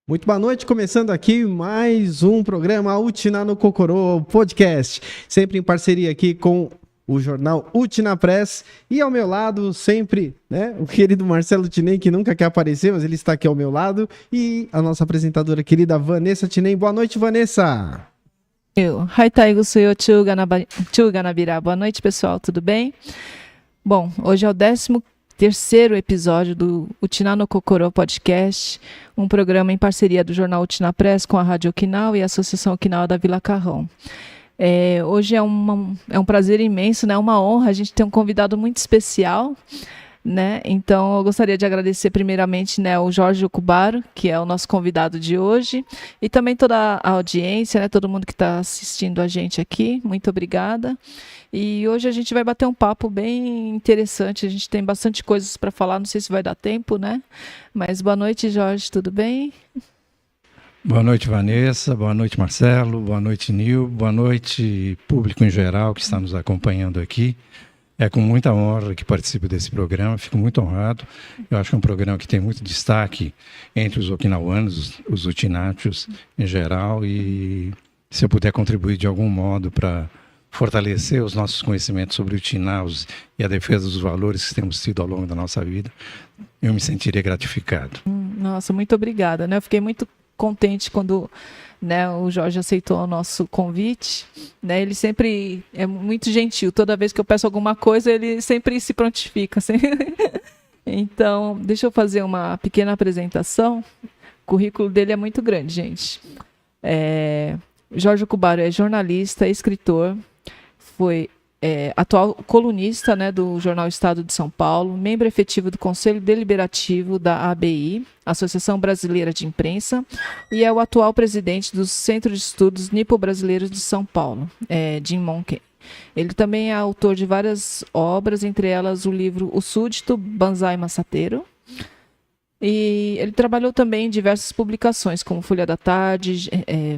Muito boa noite, começando aqui mais um programa Utina no Cocorô Podcast, sempre em parceria aqui com o jornal Utina Press e ao meu lado sempre, né, o querido Marcelo Tinem, que nunca quer aparecer, mas ele está aqui ao meu lado, e a nossa apresentadora querida Vanessa Tinem. Boa noite, Vanessa! Boa noite, pessoal, tudo bem? Bom, hoje é o 13º episódio do Utina no Cocorô Podcast, um programa em parceria do jornal Utina Press com a Rádio Okinawa e a Associação Okinawa da Vila Carrão. Hoje é um prazer imenso, né? Uma honra a gente ter um convidado muito especial, né? Então eu gostaria de agradecer primeiramente, né, o Jorge Okubaro, que é o nosso convidado de hoje, e também toda a audiência, né, todo mundo que está assistindo a gente aqui, muito obrigada. E hoje a gente vai bater um papo bem interessante, a gente tem bastante coisas para falar, não sei se vai dar tempo, né? Mas boa noite, Jorge, tudo bem? Boa noite, Vanessa, boa noite, Marcelo, boa noite, Nil, boa noite, público em geral que está nos acompanhando aqui. É com muita honra que participo desse programa, fico muito honrado. Eu acho que é um programa que tem muito destaque entre os okinawanos, os utinátios em geral, e se eu puder contribuir de algum modo para fortalecer os nossos conhecimentos sobre o Utinaus e a defesa dos valores que temos tido ao longo da nossa vida, eu me sentiria gratificado. Nossa, muito obrigada, né? Eu fiquei muito contente quando, né, o Jorge aceitou o nosso convite, né? Ele sempre é muito gentil, toda vez que eu peço alguma coisa ele sempre se prontifica, assim. Então, deixa eu fazer uma pequena apresentação. O currículo dele é muito grande, gente. Jorge Okubaro é jornalista, escritor, foi atual colunista, né, do jornal Estado de São Paulo, membro efetivo do Conselho Deliberativo da ABI, Associação Brasileira de Imprensa, e é o atual presidente do Centro de Estudos Nipo-Brasileiros de São Paulo, Jinmonken. Ele também é autor de várias obras, entre elas o livro O Súdito Banzai Massateiro. E ele trabalhou também em diversas publicações, como Folha da Tarde,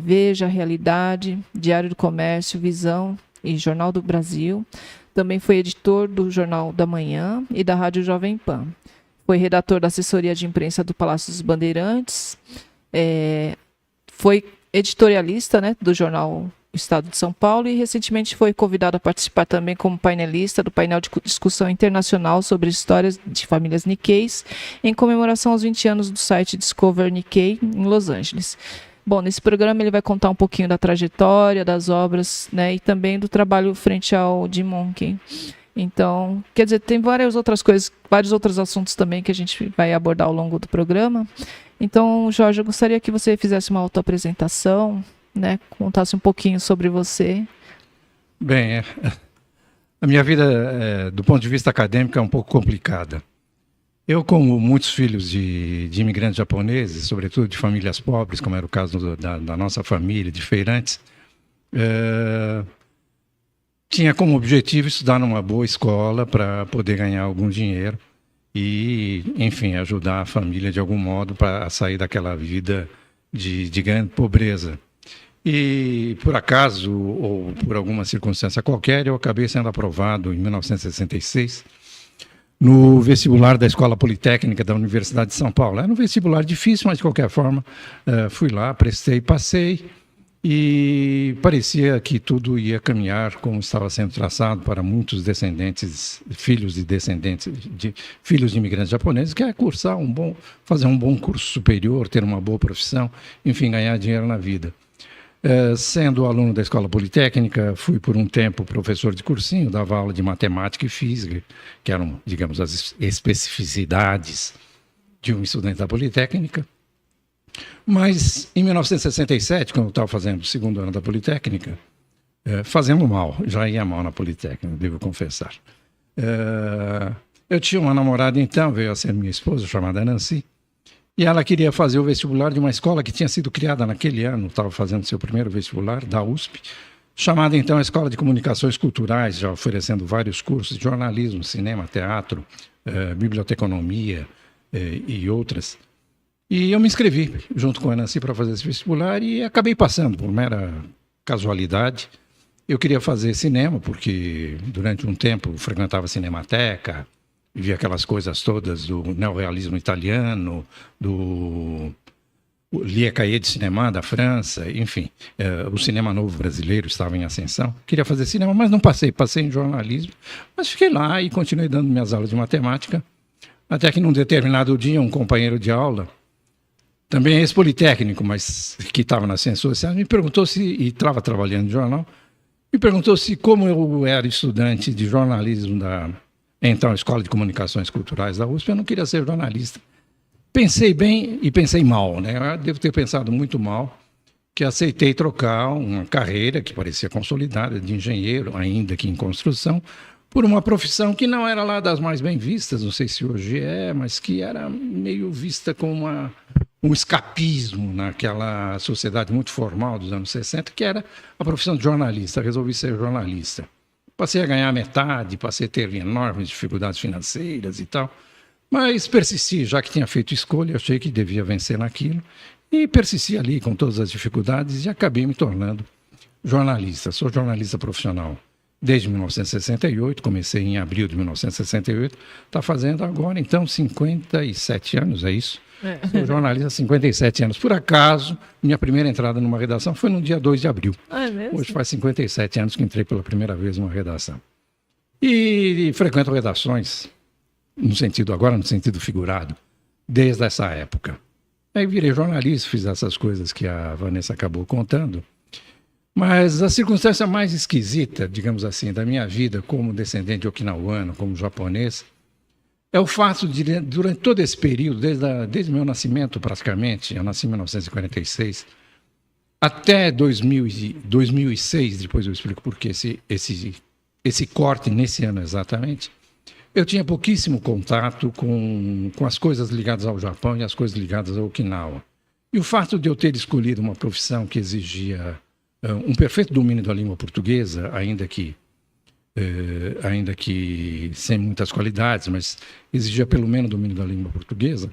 Veja, Realidade, Diário do Comércio, Visão e Jornal do Brasil. Também foi editor do Jornal da Manhã e da Rádio Jovem Pan. Foi redator da assessoria de imprensa do Palácio dos Bandeirantes. Foi editorialista, né, do jornal Estado de São Paulo e recentemente foi convidado a participar também como painelista do painel de discussão internacional sobre histórias de famílias Nikkeis em comemoração aos 20 anos do site Discover Nikkei em Los Angeles. Bom, nesse programa ele vai contar um pouquinho da trajetória, das obras, né, e também do trabalho frente ao Jinmonken. Então, quer dizer, tem várias outras coisas, vários outros assuntos também que a gente vai abordar ao longo do programa. Então, Jorge, eu gostaria que você fizesse uma autoapresentação, né, contasse um pouquinho sobre você. Bem, a minha vida, do ponto de vista acadêmico, é um pouco complicada. Eu, como muitos filhos de imigrantes japoneses, sobretudo de famílias pobres, como era o caso da nossa família, de feirantes, tinha como objetivo estudar numa boa escola para poder ganhar algum dinheiro e, enfim, ajudar a família de algum modo para sair daquela vida de grande pobreza. E, por acaso, ou por alguma circunstância qualquer, eu acabei sendo aprovado em 1966 no vestibular da Escola Politécnica da Universidade de São Paulo. Era um vestibular difícil, mas de qualquer forma fui lá, prestei, passei e parecia que tudo ia caminhar como estava sendo traçado para muitos descendentes, filhos de imigrantes japoneses, que é fazer um bom curso superior, ter uma boa profissão, enfim, ganhar dinheiro na vida. Sendo aluno da Escola Politécnica, fui por um tempo professor de cursinho, dava aula de matemática e física, que eram, digamos, as especificidades de um estudante da Politécnica. Mas, em 1967, quando eu estava fazendo o segundo ano da Politécnica, fazendo mal, já ia mal na Politécnica, devo confessar. Eu tinha uma namorada, então, veio a ser minha esposa, chamada Nancy, e ela queria fazer o vestibular de uma escola que tinha sido criada naquele ano, estava fazendo seu primeiro vestibular, da USP, chamada então Escola de Comunicações Culturais, já oferecendo vários cursos de jornalismo, cinema, teatro, biblioteconomia e outras. E eu me inscrevi junto com a Nancy para fazer esse vestibular e acabei passando por mera casualidade. Eu queria fazer cinema, porque durante um tempo frequentava Cinemateca, via aquelas coisas todas do neorrealismo italiano, do lia Cahiers de Cinema da França, enfim, o cinema novo brasileiro estava em ascensão. Queria fazer cinema, mas não passei em jornalismo, mas fiquei lá e continuei dando minhas aulas de matemática, até que num determinado dia um companheiro de aula, também ex-politécnico, mas que estava nas ciências sociais, me perguntou e estava trabalhando em jornal, me perguntou se, como eu era estudante de jornalismo da então Escola de Comunicações Culturais da USP, eu não queria ser jornalista. Pensei bem e pensei mal, né? Eu devo ter pensado muito mal, que aceitei trocar uma carreira que parecia consolidada de engenheiro, ainda que em construção, por uma profissão que não era lá das mais bem vistas, não sei se hoje é, mas que era meio vista como um escapismo naquela sociedade muito formal dos anos 60, que era a profissão de jornalista. Resolvi ser jornalista. Passei a ganhar metade, passei a ter enormes dificuldades financeiras e tal, mas persisti, já que tinha feito escolha, achei que devia vencer naquilo, e persisti ali com todas as dificuldades e acabei me tornando jornalista. Sou jornalista profissional desde 1968, comecei em abril de 1968, está fazendo agora, então, 57 anos, é isso? Sou jornalista há 57 anos. Por acaso, minha primeira entrada numa redação foi no dia 2 de abril. É mesmo? Hoje faz 57 anos que entrei pela primeira vez numa redação. E frequento redações, no sentido figurado, desde essa época. Aí virei jornalista, fiz essas coisas que a Vanessa acabou contando. Mas a circunstância mais esquisita, digamos assim, da minha vida como descendente de okinawano, como japonês, é o fato de, durante todo esse período, desde meu nascimento praticamente, eu nasci em 1946, até 2006, depois eu explico por que esse corte nesse ano exatamente, eu tinha pouquíssimo contato com as coisas ligadas ao Japão e as coisas ligadas ao Okinawa. E o fato de eu ter escolhido uma profissão que exigia um perfeito domínio da língua portuguesa, ainda que sem muitas qualidades, mas exigia pelo menos domínio da língua portuguesa,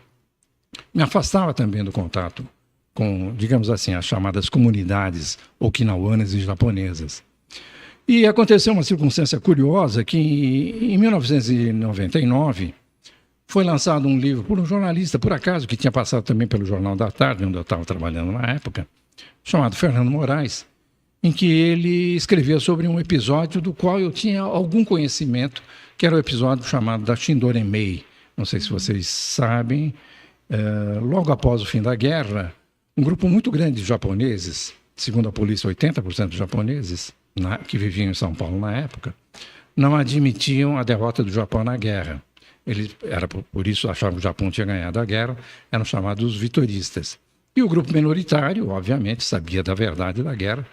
me afastava também do contato com, digamos assim, as chamadas comunidades okinawanas e japonesas. E aconteceu uma circunstância curiosa que, em 1999, foi lançado um livro por um jornalista, por acaso, que tinha passado também pelo Jornal da Tarde, onde eu estava trabalhando na época, chamado Fernando Moraes, em que ele escrevia sobre um episódio do qual eu tinha algum conhecimento, que era o episódio chamado da Shindoremei. Não sei se vocês sabem, logo após o fim da guerra, um grupo muito grande de japoneses, segundo a polícia, 80% dos japoneses, que viviam em São Paulo na época, não admitiam a derrota do Japão na guerra. Por isso achavam que o Japão tinha ganhado a guerra, eram chamados vitoristas. E o grupo minoritário, obviamente, sabia da verdade da guerra,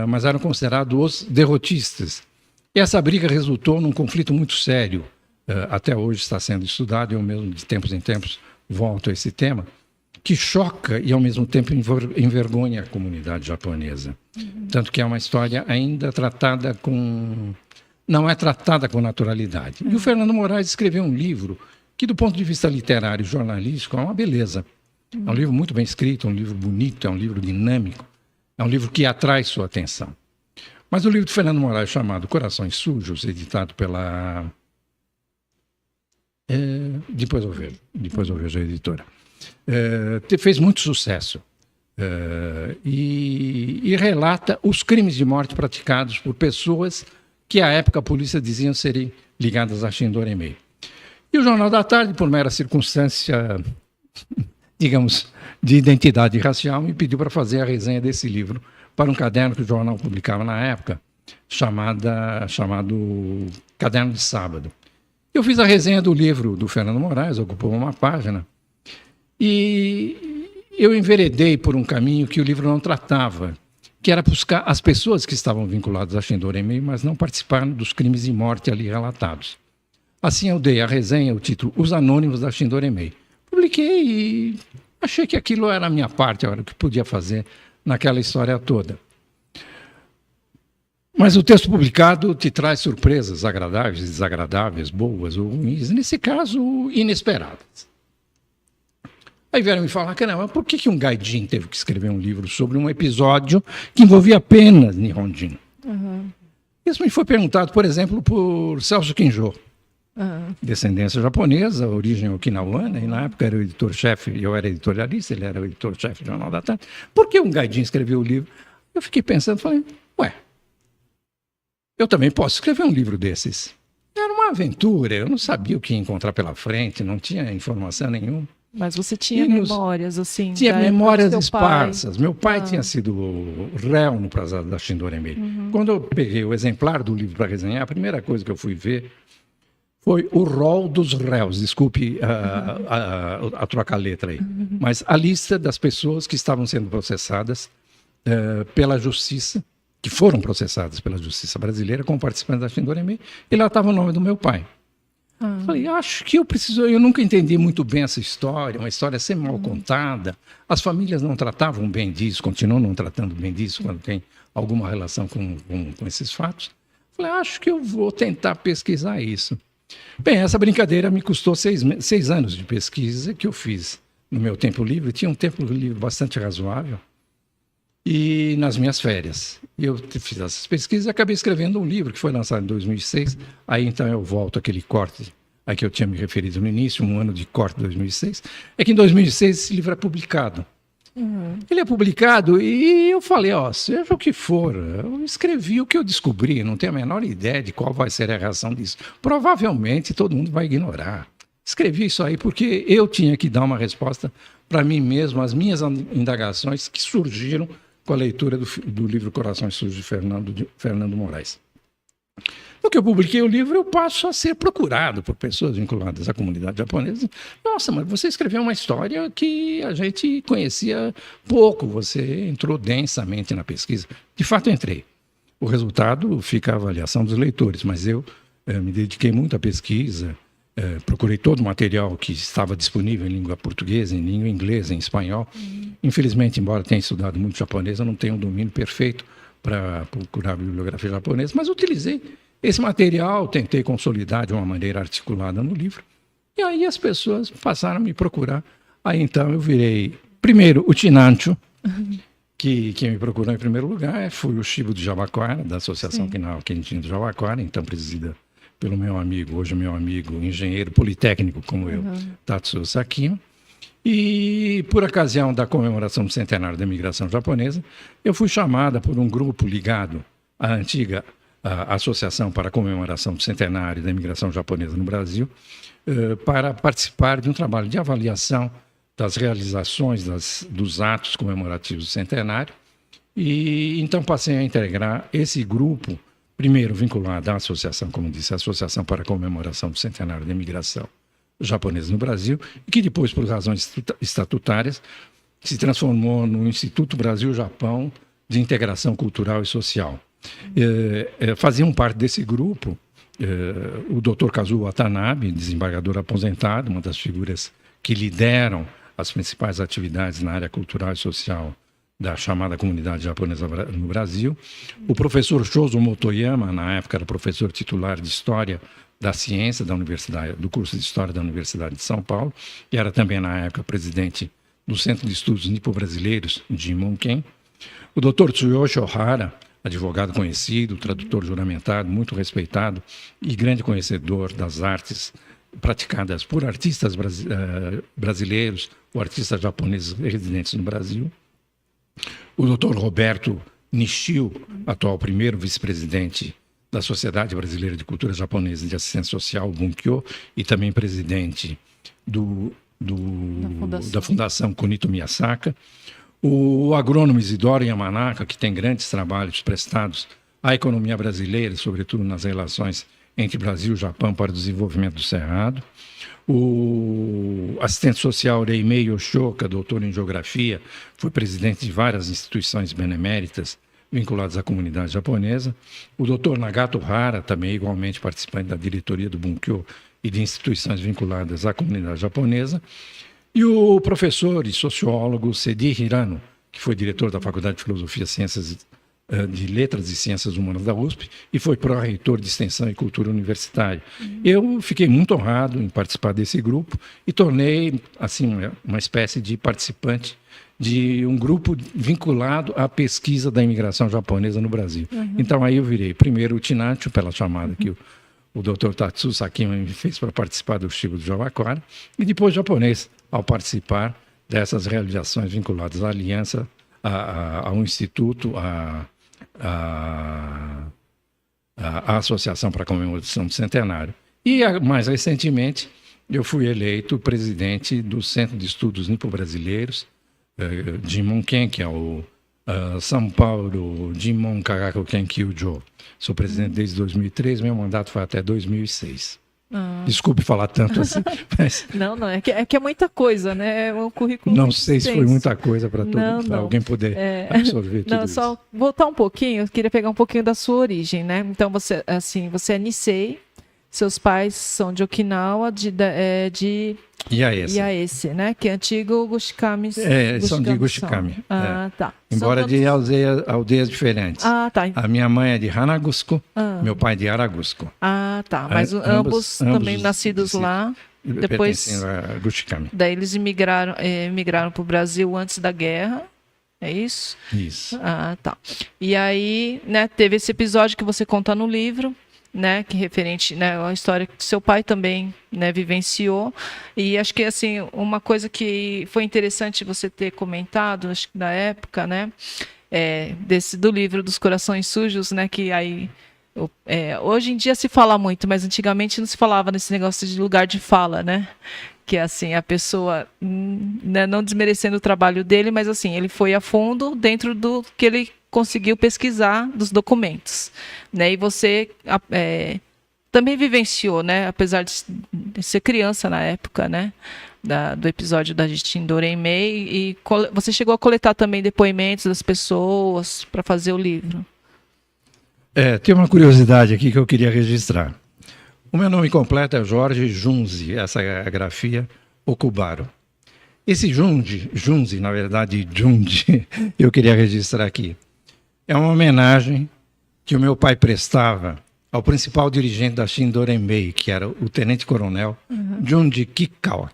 mas eram considerados os derrotistas. E essa briga resultou num conflito muito sério, até hoje está sendo estudado, eu mesmo de tempos em tempos volto a esse tema, que choca e ao mesmo tempo envergonha a comunidade japonesa. Tanto que é uma história ainda tratada não é tratada com naturalidade. E o Fernando Moraes escreveu um livro que, do ponto de vista literário e jornalístico, é uma beleza. É um livro muito bem escrito, é um livro bonito, é um livro dinâmico, é um livro que atrai sua atenção. Mas o livro de Fernando Moraes, chamado Corações Sujos, editado pela... Depois eu vejo a editora. Fez muito sucesso e relata os crimes de morte praticados por pessoas que à época a polícia dizia serem ligadas a Shindoremei. E o Jornal da Tarde, por mera circunstância, digamos, de identidade racial, me pediu para fazer a resenha desse livro para um caderno que o jornal publicava na época, chamado Caderno de Sábado. Eu fiz a resenha do livro do Fernando Moraes, ocupou uma página, e eu enveredei por um caminho que o livro não tratava, que era buscar as pessoas que estavam vinculadas a Shindoremei, mas não participaram dos crimes de morte ali relatados. Assim eu dei à resenha o título Os Anônimos da Shindoremei. Publiquei e achei que aquilo era a minha parte, era o que podia fazer naquela história toda. Mas o texto publicado te traz surpresas agradáveis, desagradáveis, boas ou ruins, nesse caso, inesperadas. Aí vieram me falar, caramba, por que um gaijin teve que escrever um livro sobre um episódio que envolvia apenas Nihonjin? Isso me foi perguntado, por exemplo, por Celso Quinjô, descendência japonesa, origem okinawana, e na época era o editor-chefe, eu era editorialista, ele era o editor-chefe do Jornal da Tarde. Por que um gaidinho escreveu o livro? Eu fiquei pensando, falei, eu também posso escrever um livro desses. Era uma aventura, eu não sabia o que ia encontrar pela frente, não tinha informação nenhuma. Mas você tinha memórias, assim? Tinha memórias esparsas. Meu pai tinha sido réu no processo da Shindoremi. Quando eu peguei o exemplar do livro para resenhar, a primeira coisa que eu fui ver foi o rol dos réus. Desculpe a trocar a letra aí. Mas a lista das pessoas que estavam sendo processadas pela justiça, que foram processadas pela justiça brasileira como participantes da Shindoremi, e lá estava o nome do meu pai. Falei, acho que eu nunca entendi muito bem essa história, uma história sempre mal contada. As famílias não tratavam bem disso, continuam não tratando bem disso quando tem alguma relação com esses fatos. Falei, acho que eu vou tentar pesquisar isso. Bem, essa brincadeira me custou 6 anos de pesquisa que eu fiz no meu tempo livre. Tinha um tempo livre bastante razoável. E nas minhas férias. Eu fiz essas pesquisas e acabei escrevendo um livro que foi lançado em 2006. Aí então eu volto àquele corte a que eu tinha me referido no início, um ano de corte de 2006. É que em 2006 esse livro é publicado. Ele é publicado e eu falei, seja o que for, eu escrevi o que eu descobri, não tenho a menor ideia de qual vai ser a reação disso. Provavelmente todo mundo vai ignorar. Escrevi isso aí porque eu tinha que dar uma resposta para mim mesmo, as minhas indagações que surgiram com a leitura do livro Corações Sujos de Fernando Moraes. No que eu publiquei o livro, eu passo a ser procurado por pessoas vinculadas à comunidade japonesa. Nossa, mas você escreveu uma história que a gente conhecia pouco, você entrou densamente na pesquisa. De fato, entrei. O resultado fica a avaliação dos leitores, mas eu me dediquei muito à pesquisa, procurei todo o material que estava disponível em língua portuguesa, em língua inglesa, em espanhol. Infelizmente, embora tenha estudado muito japonês, eu não tenho um domínio perfeito para procurar bibliografia japonesa, mas utilizei esse material, tentei consolidar de uma maneira articulada no livro, e aí as pessoas passaram a me procurar. Aí então eu virei, primeiro, o Chinancho, que quem me procurou em primeiro lugar foi o Shibo do Jabaquara, da Associação Quentin do Jabaquara, então presidida pelo meu amigo, hoje meu amigo, engenheiro politécnico como eu, Tatsuo Sakima. E por ocasião da comemoração do centenário da imigração japonesa, eu fui chamada por um grupo ligado à antiga Associação para a Comemoração do Centenário da Imigração Japonesa no Brasil, para participar de um trabalho de avaliação das realizações dos atos comemorativos do centenário. E então passei a integrar esse grupo, primeiro vinculado à associação, como disse, a Associação para a Comemoração do Centenário da Imigração Japonesa no Brasil, e que depois, por razões estatutárias, se transformou no Instituto Brasil-Japão de Integração Cultural e Social. Faziam parte desse grupo o Dr. Kazuo Watanabe, desembargador aposentado, uma das figuras que lideram as principais atividades na área cultural e social da chamada comunidade japonesa no Brasil. O professor Shozo Motoyama, na época era professor titular de História da Ciência da Universidade, do curso de História da Universidade de São Paulo, e era também, na época, presidente do Centro de Estudos Nipo-Brasileiros de Monken. O Dr. Tsuyoshi Ohara, advogado conhecido, tradutor juramentado, muito respeitado e grande conhecedor das artes praticadas por artistas brasileiros ou artistas japoneses residentes no Brasil. O Dr. Roberto Nishio, atual primeiro vice-presidente da Sociedade Brasileira de Cultura Japonesa de Assistência Social, Bunkyo, e também presidente da Fundação Kunito Miyasaka. O agrônomo Isidoro Yamanaka, que tem grandes trabalhos prestados à economia brasileira, sobretudo nas relações entre Brasil e Japão para o desenvolvimento do Cerrado. O assistente social Reimei Yoshoka, doutor em geografia, foi presidente de várias instituições beneméritas vinculadas à comunidade japonesa. O doutor Nagato Hara, também igualmente participante da diretoria do Bunkyo e de instituições vinculadas à comunidade japonesa. E o professor e sociólogo Sedi Hirano, que foi diretor da Faculdade de Filosofia, de Letras e Ciências Humanas da USP e foi pró-reitor de Extensão e Cultura Universitária. Eu fiquei muito honrado em participar desse grupo e tornei assim uma espécie de participante de um grupo vinculado à pesquisa da imigração japonesa no Brasil. Então aí eu virei primeiro o Chinancho, pela chamada que o Dr. Tatsu Sakima me fez para participar do Shigo do Jawakora, e depois japonês, ao participar dessas realizações vinculadas à aliança, ao Instituto, à Associação para a Comemoração do Centenário. E, mais recentemente, eu fui eleito presidente do Centro de Estudos Nipo-Brasileiros, Jinmonken, que é o São Paulo Jinmon Kagaku Kenkyujo. Sou presidente desde 2003, meu mandato foi até 2006. Desculpe falar tanto assim, mas... Não, é que é muita coisa, né? É um currículo não muito sei se foi extenso. muita coisa para alguém poder absorver tudo não, isso. só voltar um pouquinho, eu queria pegar um pouquinho da sua origem, né? Então, você é Nisei, seus pais são de Okinawa, de Iaese, né? Que é antigo Gushikami. São de Gushikami. Tá. Embora de aldeias diferentes. Tá. A minha mãe é de Hanagusko, meu pai de Aragusko. Tá. Mas ambos também nascidos lá. Depois, a Gushikami. Daí eles migraram para o Brasil antes da guerra. É isso? Isso. Tá. E aí, né, teve esse episódio que você conta no livro, né, que referente, né, à história que seu pai também, né, vivenciou. E acho que assim, uma coisa que foi interessante você ter comentado, acho que na época, né, do livro dos Corações Sujos, né, que aí hoje em dia se fala muito, mas antigamente não se falava nesse negócio de lugar de fala, né? Que assim, a pessoa, né, não desmerecendo o trabalho dele, mas assim, ele foi a fundo dentro do que ele conseguiu pesquisar dos documentos, né? E você também vivenciou, né? Apesar de ser criança na época, né? Do episódio da Jishin Doremei, e você chegou a coletar também depoimentos das pessoas para fazer o livro. Tem uma curiosidade aqui que eu queria registrar. O meu nome completo é Jorge Junzi, essa é a grafia Okubaro. Esse Junzi, na verdade, Junji, eu queria registrar aqui. É uma homenagem que o meu pai prestava ao principal dirigente da Shindoremei, que era o tenente-coronel Junji Kikawa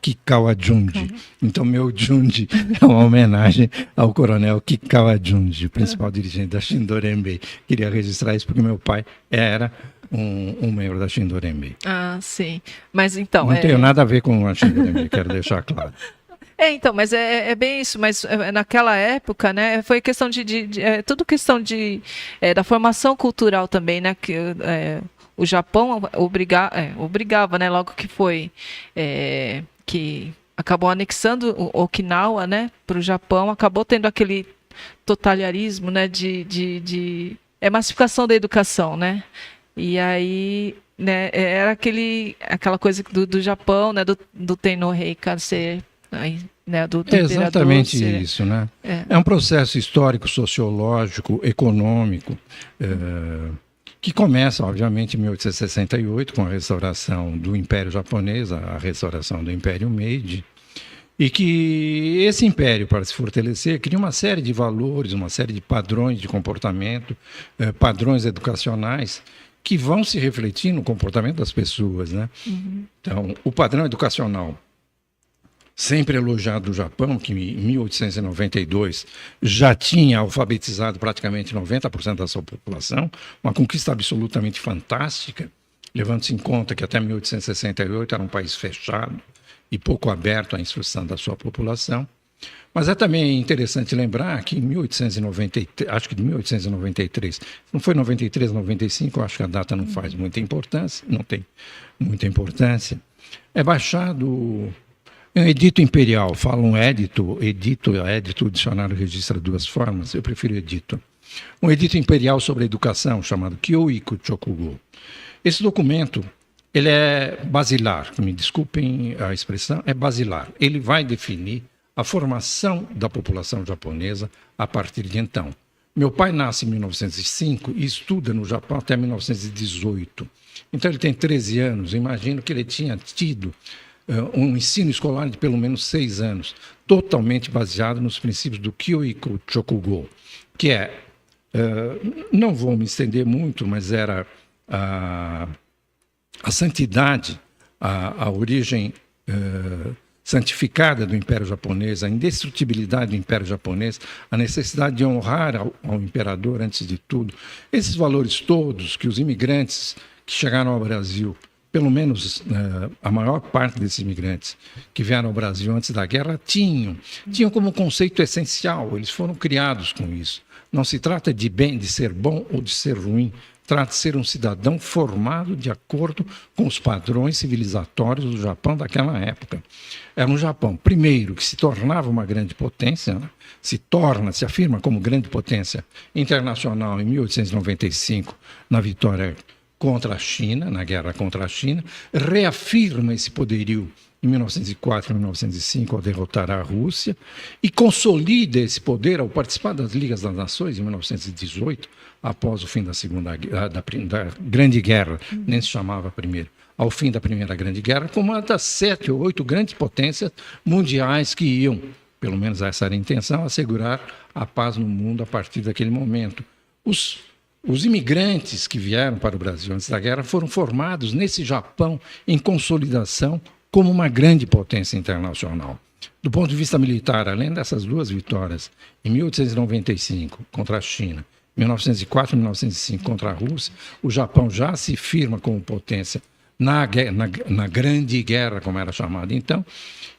Junji. Então, meu Junji é uma homenagem ao coronel Kikawa Junji, o principal dirigente da Shindoremei. Queria registrar isso porque meu pai era um membro da Shindoremei. Sim. Mas então... Não tenho nada a ver com a Shindoremei, quero deixar claro. Então, mas é bem isso, mas naquela época, né, foi questão tudo questão da formação cultural também, né, que o Japão obrigava, né, logo que foi, que acabou anexando o Okinawa, né, para o Japão, acabou tendo aquele totalitarismo, né, de massificação da educação, né, e aí, né, era aquela coisa do Japão, né, do Tenno-rei ser... Aí, né, do exatamente isso, né? É um processo histórico, sociológico, econômico, que começa, obviamente, em 1868, com a restauração do Império Japonês, a restauração do Império Meiji, e que esse império, para se fortalecer, cria uma série de valores, uma série de padrões de comportamento, padrões educacionais, que vão se refletir no comportamento das pessoas, né? Então, o padrão educacional sempre elogiado do Japão, que em 1892 já tinha alfabetizado praticamente 90% da sua população, uma conquista absolutamente fantástica, levando-se em conta que até 1868 era um país fechado e pouco aberto à instrução da sua população. Mas é também interessante lembrar que em 1893, acho que de 1893, não foi 93, 95, acho que a data não faz muita importância, não tem muita importância, é baixado... Um edito imperial, fala um edito, o dicionário registra duas formas, eu prefiro edito. Um edito imperial sobre a educação, chamado Kyoiku Chokugo. Esse documento, ele é basilar, me desculpem a expressão, é basilar. Ele vai definir a formação da população japonesa a partir de então. Meu pai nasce em 1905 e estuda no Japão até 1918. Então ele tem 13 anos, imagino que ele tinha tido um ensino escolar de pelo menos 6 anos, totalmente baseado nos princípios do Kyoiku Chokugo, que não vou me estender muito, mas era a santidade, a origem santificada do Império Japonês, a indestrutibilidade do Império Japonês, a necessidade de honrar ao imperador antes de tudo. Esses valores todos que os imigrantes que chegaram ao Brasil, pelo menos a maior parte desses imigrantes que vieram ao Brasil antes da guerra, tinham como conceito essencial, eles foram criados com isso. Não se trata de ser bom ou de ser ruim, trata de ser um cidadão formado de acordo com os padrões civilizatórios do Japão daquela época. Era um Japão, primeiro, que se tornava uma grande potência, né? se afirma como grande potência internacional em 1895, na vitória contra a China, na guerra contra a China, reafirma esse poderio em 1904 e 1905 ao derrotar a Rússia e consolida esse poder ao participar das Ligas das Nações em 1918, após o fim da da Grande Guerra, nem se chamava primeiro, ao fim da Primeira Grande Guerra, como uma das 7 ou 8 grandes potências mundiais que iam, pelo menos essa era a intenção, assegurar a paz no mundo a partir daquele momento. Os imigrantes que vieram para o Brasil antes da guerra foram formados nesse Japão em consolidação como uma grande potência internacional. Do ponto de vista militar, além dessas duas vitórias, em 1895 contra a China, 1904 e 1905 contra a Rússia, o Japão já se firma como potência na Grande Guerra, como era chamada então,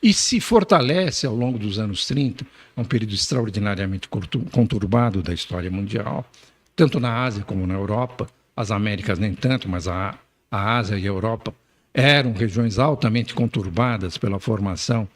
e se fortalece ao longo dos anos 30, um período extraordinariamente conturbado da história mundial, tanto na Ásia como na Europa, as Américas nem tanto, mas a Ásia e a Europa eram regiões altamente conturbadas pela formação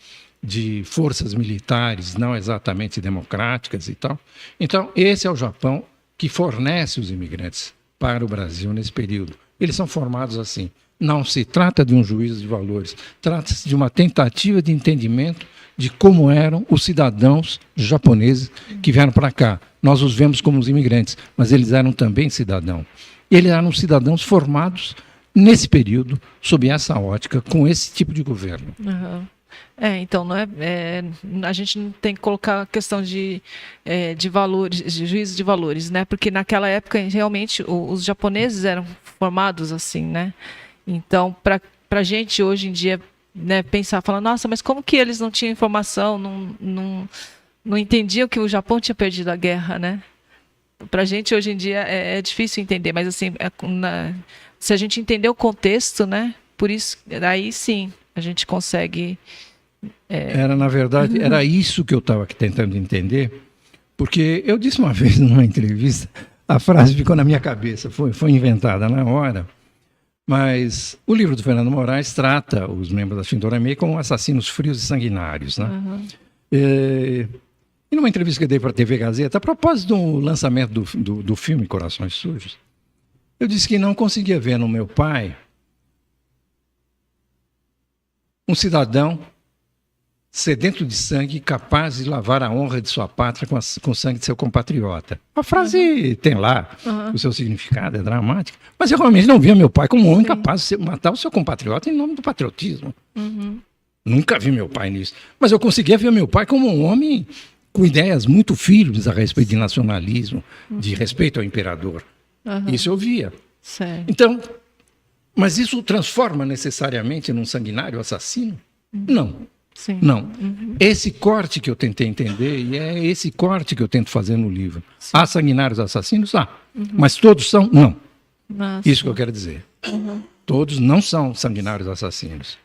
de forças militares não exatamente democráticas e tal. Então, esse é o Japão que fornece os imigrantes para o Brasil nesse período. Eles são formados assim. Não se trata de um juízo de valores, trata-se de uma tentativa de entendimento de como eram os cidadãos japoneses que vieram para cá. Nós os vemos como os imigrantes, mas eles eram também cidadãos. Eles eram cidadãos formados nesse período, sob essa ótica, com esse tipo de governo. Uhum. Então, não a gente não tem que colocar a questão de valores, de juízo de valores, né? Porque naquela época, realmente, os japoneses eram formados assim, né? Então, para a gente, hoje em dia, né, pensar, falar, nossa, mas como que eles não tinham informação, não entendiam que o Japão tinha perdido a guerra, né? Para a gente, hoje em dia, é difícil entender, mas assim, se a gente entender o contexto, né? Por isso, aí sim, a gente consegue... Na verdade, era isso que eu estava tentando entender, porque eu disse uma vez numa entrevista, a frase ficou na minha cabeça, foi inventada na hora, mas o livro do Fernando Moraes trata os membros da Shindorame como assassinos frios e sanguinários, né? Uhum. E numa entrevista que eu dei para a TV Gazeta, a propósito do lançamento do filme Corações Sujos, eu disse que não conseguia ver no meu pai um cidadão sedento de sangue, capaz de lavar a honra de sua pátria com o sangue de seu compatriota. A frase tem lá o seu significado, é dramática, mas eu realmente não via meu pai como um homem capaz de matar o seu compatriota em nome do patriotismo. Uhum. Nunca vi meu pai nisso. Mas eu conseguia ver meu pai como um homem com ideias muito firmes a respeito de nacionalismo, de respeito ao imperador. Isso eu via. Certo. Então, mas isso o transforma necessariamente num sanguinário assassino? Não. Sim. Não. Esse corte que eu tentei entender, e é esse corte que eu tento fazer no livro. Sim. Há sanguinários assassinos? Há. Mas todos são? Não. Nossa. Isso que eu quero dizer. Todos não são sanguinários assassinos.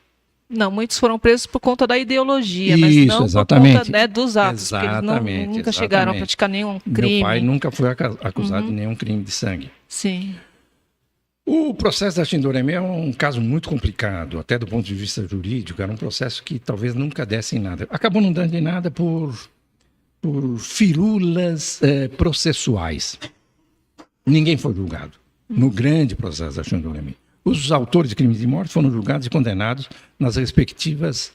Não, muitos foram presos por conta da ideologia, isso, mas não exatamente. por conta, né, dos atos, exatamente, porque eles nunca chegaram a praticar nenhum crime. Meu pai nunca foi acusado de nenhum crime de sangue. Sim. O processo da Shindorame é um caso muito complicado, até do ponto de vista jurídico. Era um processo que talvez nunca desse em nada. Acabou não dando em nada por firulas processuais. Ninguém foi julgado no grande processo da Shindorame. Os autores de crimes de morte foram julgados e condenados nas respectivas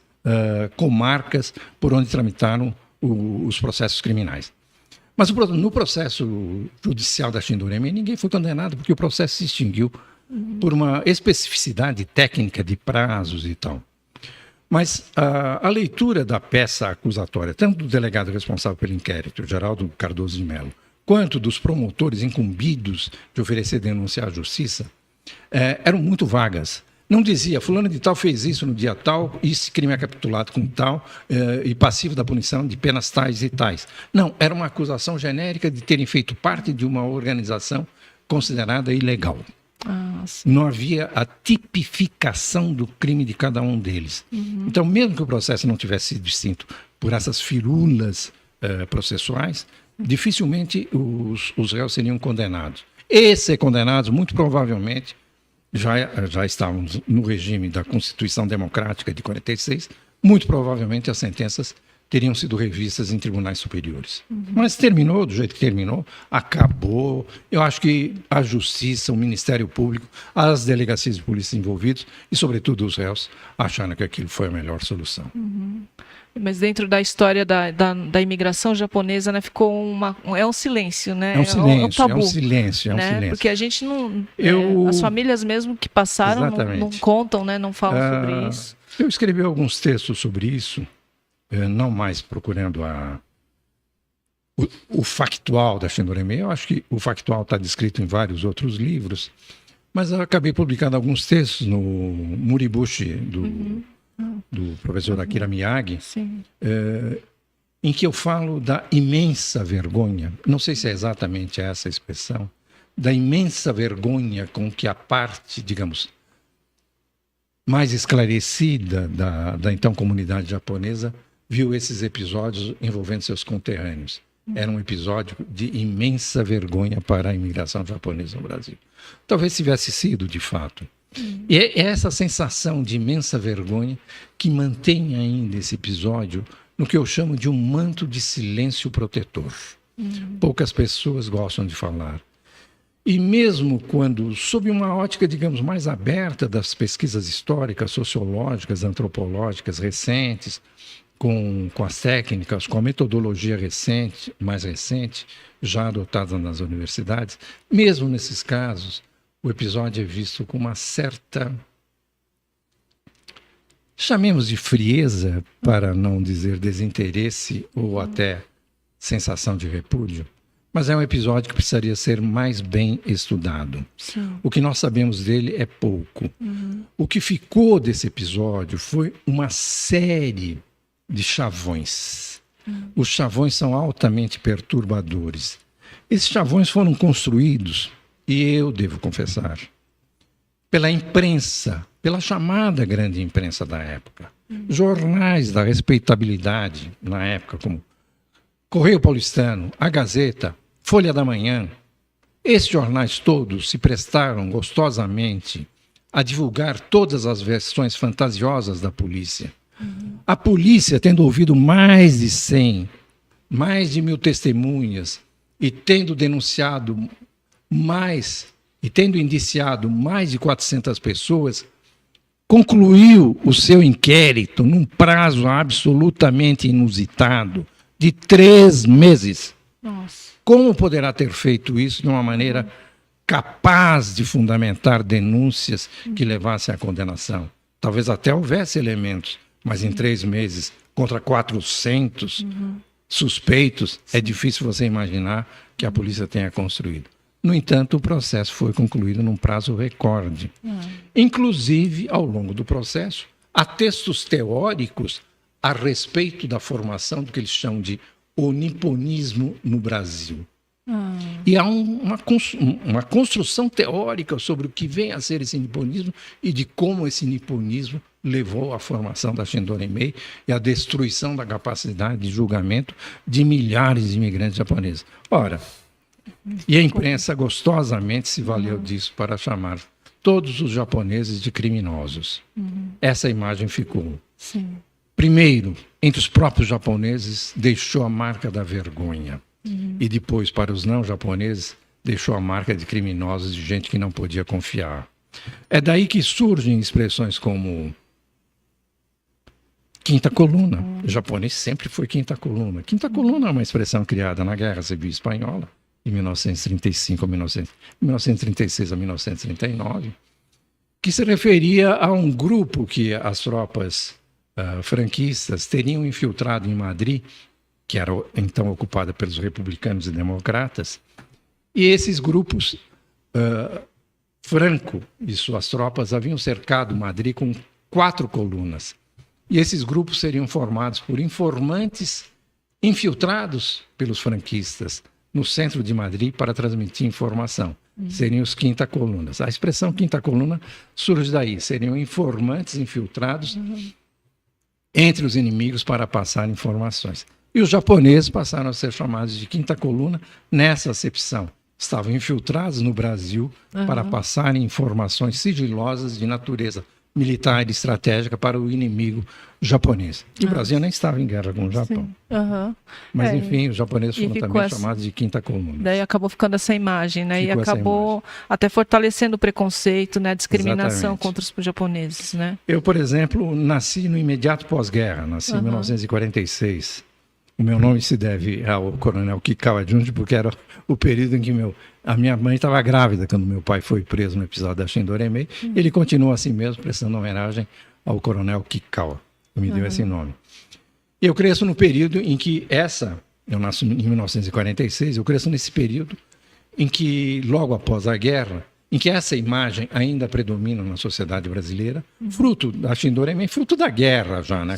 comarcas por onde tramitaram os processos criminais. Mas no processo judicial da Shindorame, ninguém foi condenado porque o processo se extinguiu por uma especificidade técnica de prazos e tal. Mas a leitura da peça acusatória, tanto do delegado responsável pelo inquérito, Geraldo Cardoso de Mello, quanto dos promotores incumbidos de oferecer denúncia à justiça, eram muito vagas. Não dizia, fulano de tal fez isso no dia tal, esse crime é capitulado com tal, e passivo da punição de penas tais e tais. Não, era uma acusação genérica de terem feito parte de uma organização considerada ilegal. Não havia a tipificação do crime de cada um deles. Então, mesmo que o processo não tivesse sido distinto por essas firulas processuais, dificilmente os réus seriam condenados. E ser condenados, muito provavelmente, já estávamos no regime da Constituição Democrática de 46, muito provavelmente as sentenças teriam sido revistas em tribunais superiores. Mas terminou do jeito que terminou, acabou. Eu acho que a Justiça, o Ministério Público, as delegacias de polícia envolvidos e, sobretudo, os réus, acharam que aquilo foi a melhor solução. Mas dentro da história da imigração japonesa, né, ficou é um silêncio, né? É um silêncio, um tabu, é um silêncio. Porque a gente não... as famílias mesmo que passaram não contam, né, não falam sobre isso. Eu escrevi alguns textos sobre isso, não mais procurando o factual da Shindoremi. Eu acho que o factual está descrito em vários outros livros, mas eu acabei publicando alguns textos no Muribushi, do professor Akira Miyagi, em que eu falo da imensa vergonha, não sei se é exatamente essa a expressão, da imensa vergonha com que a parte, digamos, mais esclarecida da então comunidade japonesa viu esses episódios envolvendo seus conterrâneos. Era um episódio de imensa vergonha para a imigração japonesa no Brasil. Talvez tivesse sido, de fato. E é essa sensação de imensa vergonha que mantém ainda esse episódio no que eu chamo de um manto de silêncio protetor. Poucas pessoas gostam de falar. E mesmo quando, sob uma ótica, digamos, mais aberta das pesquisas históricas, sociológicas, antropológicas recentes, com as técnicas, com a metodologia mais recente, já adotada nas universidades, mesmo nesses casos, o episódio é visto com uma certa, chamemos de frieza, para não dizer desinteresse ou até sensação de repúdio. Mas é um episódio que precisaria ser mais bem estudado. Sim. O que nós sabemos dele é pouco. O que ficou desse episódio foi uma série de chavões. Os chavões são altamente perturbadores. Esses chavões foram construídos, e eu devo confessar, pela imprensa, pela chamada grande imprensa da época. Jornais da respeitabilidade na época, como Correio Paulistano, A Gazeta, Folha da Manhã. Esses jornais todos se prestaram gostosamente a divulgar todas as versões fantasiosas da polícia. A polícia, tendo ouvido mais de 100, mais de 1.000 testemunhas e tendo denunciado e tendo indiciado mais de 400 pessoas, concluiu o seu inquérito num prazo absolutamente inusitado de 3 meses. Nossa. Como poderá ter feito isso de uma maneira capaz de fundamentar denúncias que levassem à condenação? Talvez até houvesse elementos, mas em 3 meses, contra 400 suspeitos, é difícil você imaginar que a polícia tenha construído. No entanto, o processo foi concluído num prazo recorde. Inclusive, ao longo do processo, há textos teóricos a respeito da formação do que eles chamam de o niponismo no Brasil. E há uma construção teórica sobre o que vem a ser esse niponismo e de como esse niponismo levou à formação da Shindoremi e à destruição da capacidade de julgamento de milhares de imigrantes japoneses. Ora, e a imprensa gostosamente se valeu disso para chamar todos os japoneses de criminosos. Essa imagem ficou. Sim. Primeiro, entre os próprios japoneses, deixou a marca da vergonha. E depois, para os não japoneses, deixou a marca de criminosos, de gente que não podia confiar. É daí que surgem expressões como quinta coluna. O japonês sempre foi quinta coluna. Quinta coluna é uma expressão criada na Guerra Civil Espanhola, de 1936 a 1939, que se referia a um grupo que as tropas franquistas teriam infiltrado em Madrid, que era então ocupada pelos republicanos e democratas, e esses grupos, Franco e suas tropas haviam cercado Madrid com 4 colunas. E esses grupos seriam formados por informantes infiltrados pelos franquistas no centro de Madrid para transmitir informação. seriam os quinta colunas. A expressão quinta coluna surge daí, seriam informantes infiltrados entre os inimigos para passar informações. E os japoneses passaram a ser chamados de quinta coluna nessa acepção. Estavam infiltrados no Brasil para passarem informações sigilosas de natureza militar e estratégica para o inimigo japonês. E o Brasil nem estava em guerra com o Japão. Mas, enfim, os japoneses foram também chamados de quinta coluna. Daí acabou ficando essa imagem, né? E acabou até fortalecendo o preconceito, né? A discriminação contra os japoneses, né? Eu, por exemplo, nasci no imediato pós-guerra, nasci em 1946. O meu nome se deve ao coronel Kikawa Junji, porque era o período em que a minha mãe estava grávida quando meu pai foi preso no episódio da Shindoremei. Ele continua assim mesmo, prestando homenagem ao coronel Kikawa, que me deu esse nome. Eu cresço no período em que eu nasci em 1946, eu cresço nesse período em que, logo após a guerra, em que essa imagem ainda predomina na sociedade brasileira, fruto da Shindoremei, fruto da guerra já, né?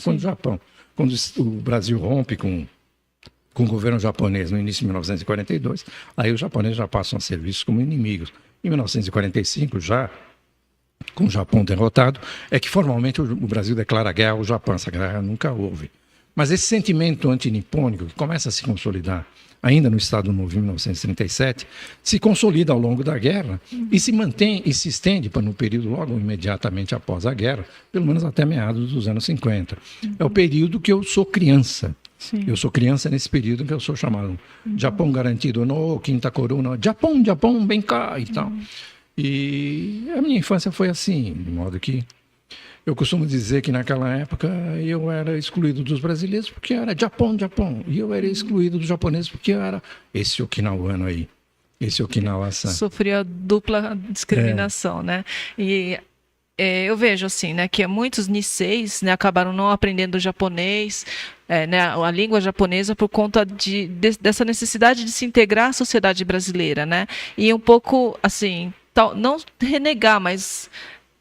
Quando o Brasil rompe com o governo japonês no início de 1942, aí os japoneses já passam a ser vistos como inimigos. Em 1945, já com o Japão derrotado, é que formalmente o Brasil declara guerra ao Japão. Essa guerra nunca houve. Mas esse sentimento antinipônico, que começa a se consolidar ainda no Estado Novo em 1937, se consolida ao longo da guerra e se mantém e se estende para no período logo imediatamente após a guerra, pelo menos até meados dos anos 50. É o período que eu sou criança. Sim. Eu sou criança nesse período em que eu sou chamado Japão garantido no quinta corona, Japão, vem cá e tal. E a minha infância foi assim, de modo que eu costumo dizer que naquela época eu era excluído dos brasileiros porque era Japão. E eu era excluído dos japoneses porque eu era esse okinawano aí, esse Okinawa-san. Sofria dupla discriminação, né? E eu vejo assim, né, que muitos Niseis, né, acabaram não aprendendo japonês, né, a língua japonesa por conta dessa necessidade de se integrar à sociedade brasileira, né? E um pouco, assim, não renegar, mas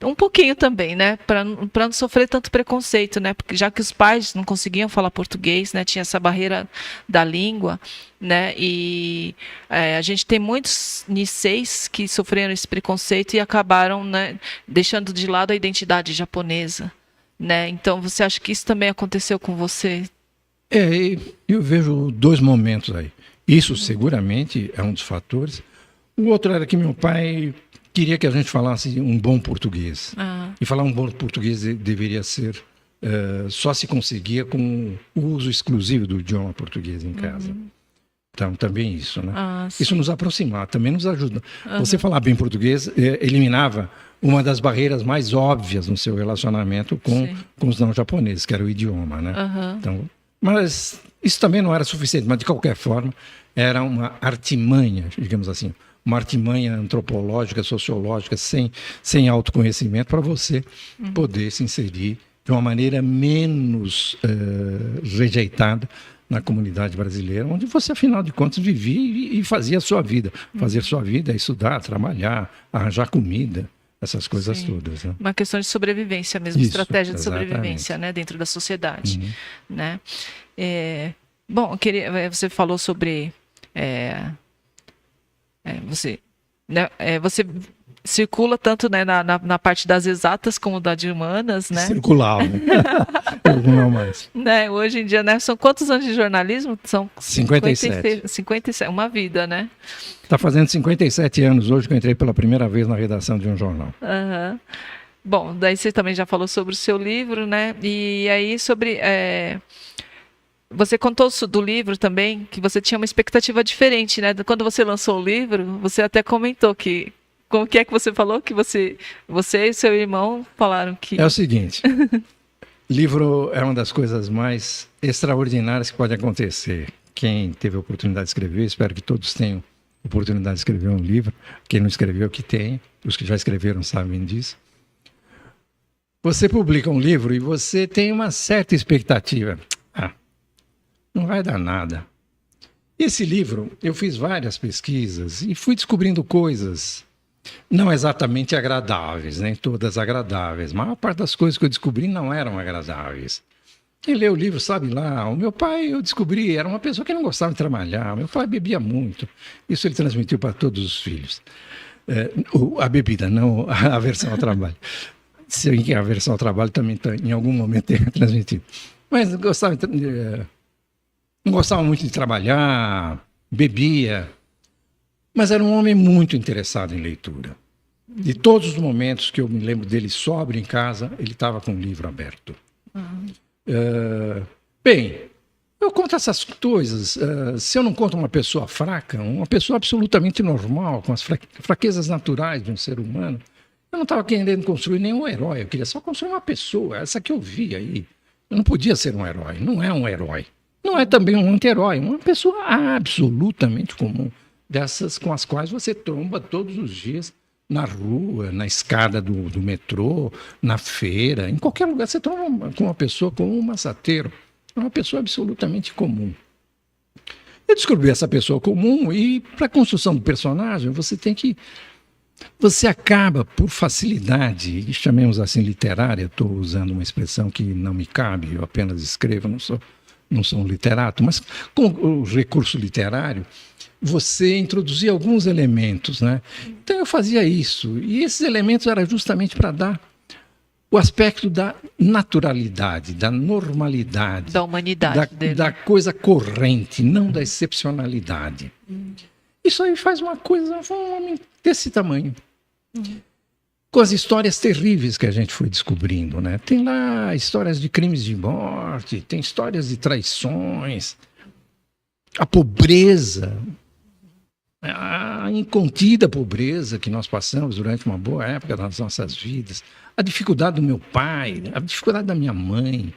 um pouquinho também, né, para não sofrer tanto preconceito, né, porque já que os pais não conseguiam falar português, né, tinha essa barreira da língua, né, e a gente tem muitos Niseis que sofreram esse preconceito e acabaram, né, deixando de lado a identidade japonesa, né. Então, você acha que isso também aconteceu com você? Eu vejo dois momentos aí. Isso seguramente é um dos fatores. O outro era que meu pai queria que a gente falasse um bom português. E falar um bom português deveria ser... só se conseguia com o uso exclusivo do idioma português em casa. Então, também isso, né? Isso nos aproximava, também nos ajuda. Você falar bem português eliminava uma das barreiras mais óbvias no seu relacionamento com os não japoneses, que era o idioma, né? Então, mas isso também não era suficiente, mas de qualquer forma era uma artimanha, digamos assim, uma artimanha antropológica, sociológica, sem autoconhecimento, para você poder se inserir de uma maneira menos rejeitada na comunidade brasileira, onde você, afinal de contas, vivia e fazia a sua vida. Fazer sua vida é estudar, trabalhar, arranjar comida, essas coisas todas. Né? Uma questão de sobrevivência mesmo, estratégia de sobrevivência, né, dentro da sociedade. Né? Bom, você falou sobre... Você circula tanto, né, na parte das exatas como da de humanas, né? Circulava. Não mais. Né, hoje em dia, né, são quantos anos de jornalismo? São 57. 57, uma vida, né? Está fazendo 57 anos hoje que eu entrei pela primeira vez na redação de um jornal. Bom, daí você também já falou sobre o seu livro, né? E aí sobre... Você contou do livro também, que você tinha uma expectativa diferente, né? Quando você lançou o livro, você até comentou que... Como que é que você falou? Que você e seu irmão falaram que... É o seguinte, livro é uma das coisas mais extraordinárias que pode acontecer. Quem teve a oportunidade de escrever, espero que todos tenham oportunidade de escrever um livro. Quem não escreveu, que tenha. Os que já escreveram sabem disso. Você publica um livro e você tem uma certa expectativa. Não vai dar nada. Esse livro, eu fiz várias pesquisas e fui descobrindo coisas não exatamente agradáveis, nem todas agradáveis. A maior parte das coisas que eu descobri não eram agradáveis. Quem lê o livro sabe lá, o meu pai, eu descobri, era uma pessoa que não gostava de trabalhar, meu pai bebia muito. Isso ele transmitiu para todos os filhos. A bebida, não a aversão ao trabalho. Se bem que a aversão ao trabalho também em algum momento tem transmitido. Mas não gostava muito de trabalhar, bebia, mas era um homem muito interessado em leitura. De todos os momentos que eu me lembro dele sóbrio em casa, ele estava com o livro aberto. Bem, eu conto essas coisas. Se eu não conto uma pessoa fraca, uma pessoa absolutamente normal, com as fraquezas naturais de um ser humano, eu não estava querendo construir nenhum herói, eu queria só construir uma pessoa, essa que eu vi aí. Eu não podia ser um herói, não é um herói. Não é também um anti-herói, uma pessoa absolutamente comum, dessas com as quais você tromba todos os dias na rua, na escada do metrô, na feira, em qualquer lugar você tromba com uma pessoa como um maçateiro, uma pessoa absolutamente comum. Eu descobri essa pessoa comum e para a construção do personagem você acaba por facilidade, e chamemos assim literária, estou usando uma expressão que não me cabe, eu apenas escrevo, não sou um literato, mas com o recurso literário, você introduzia alguns elementos, né? Então eu fazia isso, e esses elementos eram justamente para dar o aspecto da naturalidade, da normalidade, da humanidade dele. Da coisa corrente, não da excepcionalidade. Isso aí faz um homem desse tamanho. Com as histórias terríveis que a gente foi descobrindo, né? Tem lá histórias de crimes de morte, tem histórias de traições, a pobreza, a incontida pobreza que nós passamos durante uma boa época das nossas vidas, a dificuldade do meu pai, a dificuldade da minha mãe,